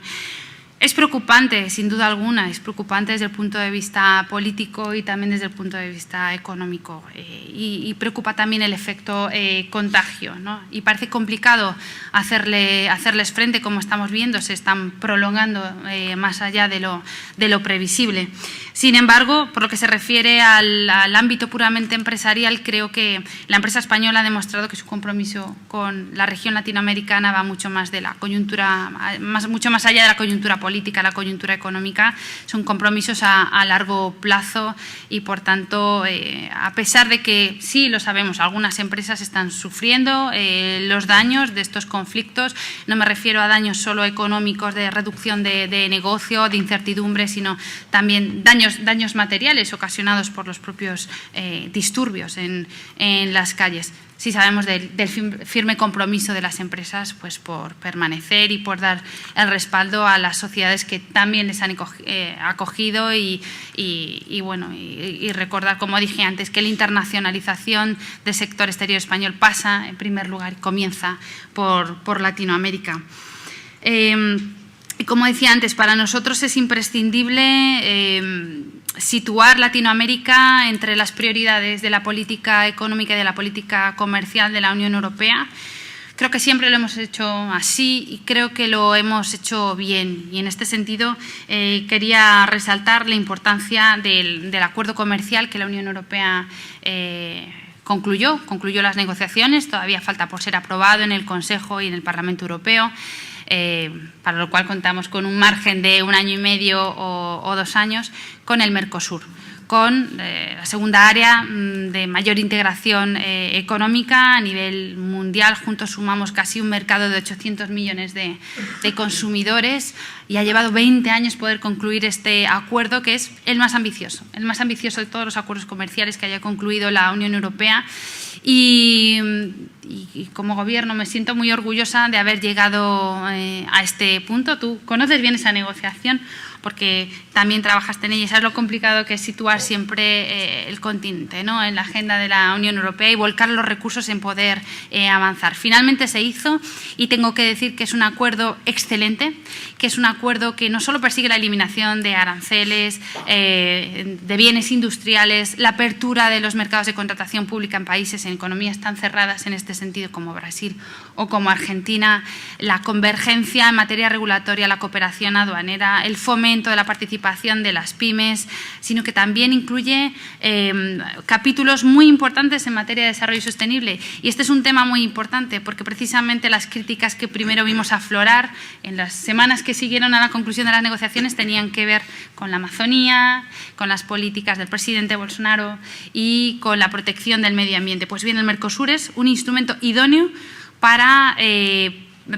Es preocupante, sin duda alguna, es preocupante desde el punto de vista político y también desde el punto de vista económico, y preocupa también el efecto contagio, ¿no? Y parece complicado hacerles frente, como estamos viendo, se están prolongando más allá de lo previsible. Sin embargo, por lo que se refiere al ámbito puramente empresarial, creo que la empresa española ha demostrado que su compromiso con la región latinoamericana va mucho más de la coyuntura, mucho más allá de la coyuntura política, la coyuntura económica. Son compromisos a largo plazo y, por tanto, a pesar de que sí, lo sabemos, algunas empresas están sufriendo los daños de estos conflictos. No me refiero a daños solo económicos de reducción de negocio, de incertidumbre, sino también daños materiales ocasionados por los propios disturbios en las calles. Sí sabemos del firme compromiso de las empresas, pues, por permanecer y por dar el respaldo a las sociedades que también les han acogido, y recordar, como dije antes, que la internacionalización del sector exterior español pasa, en primer lugar, y comienza por Latinoamérica. Y como decía antes, para nosotros es imprescindible situar Latinoamérica entre las prioridades de la política económica y de la política comercial de la Unión Europea. Creo que siempre lo hemos hecho así y creo que lo hemos hecho bien. Y en este sentido quería resaltar la importancia del acuerdo comercial que la Unión Europea concluyó las negociaciones. Todavía falta por ser aprobado en el Consejo y en el Parlamento Europeo. Para lo cual contamos con un margen de 1 año y medio o 2 años con el Mercosur, con la segunda área de mayor integración económica a nivel mundial. Juntos sumamos casi un mercado de 800 millones de consumidores, y ha llevado 20 años poder concluir este acuerdo, que es el más ambicioso de todos los acuerdos comerciales que haya concluido la Unión Europea. Y como Gobierno me siento muy orgullosa de haber llegado a este punto. Tú conoces bien esa negociación porque también trabajaste en ella y sabes lo complicado que es situar siempre el continente, ¿no?, en la agenda de la Unión Europea y volcar los recursos en poder avanzar. Finalmente se hizo y tengo que decir que es un acuerdo excelente, que es un acuerdo que no solo persigue la eliminación de aranceles, de bienes industriales, la apertura de los mercados de contratación pública en países, en economías tan cerradas en este sentido como Brasil o como Argentina, la convergencia en materia regulatoria, la cooperación aduanera, el fomento de la participación de las pymes, sino que también incluye capítulos muy importantes en materia de desarrollo sostenible. Y este es un tema muy importante porque precisamente las críticas que primero vimos aflorar en las semanas que siguieron a la conclusión de las negociaciones tenían que ver con la Amazonía, con las políticas del presidente Bolsonaro y con la protección del medio ambiente. Pues bien, el Mercosur es un instrumento idóneo para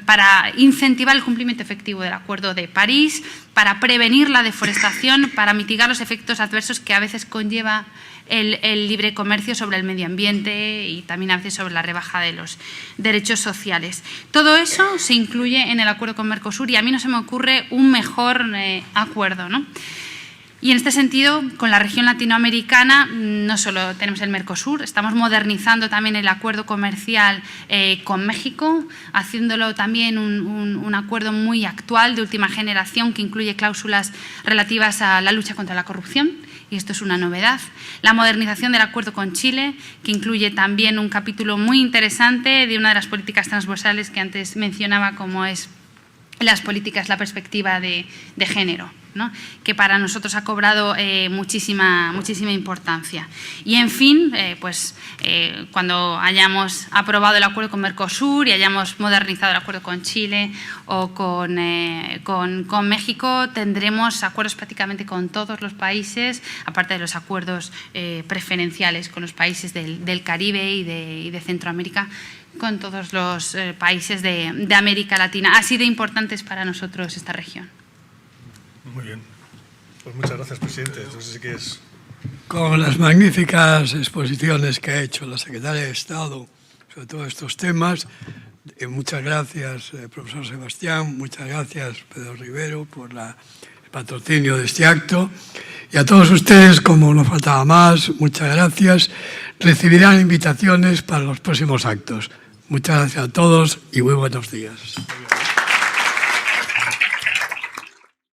para incentivar el cumplimiento efectivo del Acuerdo de París, para prevenir la deforestación, para mitigar los efectos adversos que a veces conlleva el libre comercio sobre el medio ambiente y también a veces sobre la rebaja de los derechos sociales. Todo eso se incluye en el acuerdo con Mercosur y a mí no se me ocurre un mejor acuerdo, ¿no? Y en este sentido, con la región latinoamericana, no solo tenemos el Mercosur, estamos modernizando también el acuerdo comercial con México, haciéndolo también un acuerdo muy actual, de última generación, que incluye cláusulas relativas a la lucha contra la corrupción, y esto es una novedad. La modernización del acuerdo con Chile, que incluye también un capítulo muy interesante de una de las políticas transversales que antes mencionaba, como es las políticas, la perspectiva de género, ¿no? Que para nosotros ha cobrado muchísima importancia. Y en fin, cuando hayamos aprobado el acuerdo con Mercosur y hayamos modernizado el acuerdo con Chile o con México, tendremos acuerdos prácticamente con todos los países, aparte de los acuerdos preferenciales con los países del Caribe y de Centroamérica, con todos los países de América Latina. Así de importante es para nosotros esta región. Muy bien. Pues muchas gracias, presidente. Entonces, sí que es... Con las magníficas exposiciones que ha hecho la secretaria de Estado sobre todos estos temas, muchas gracias, profesor Sebastián, muchas gracias, Pedro Rivero, por el patrocinio de este acto. Y a todos ustedes, como no faltaba más, muchas gracias. Recibirán invitaciones para los próximos actos. Muchas gracias a todos y muy buenos días.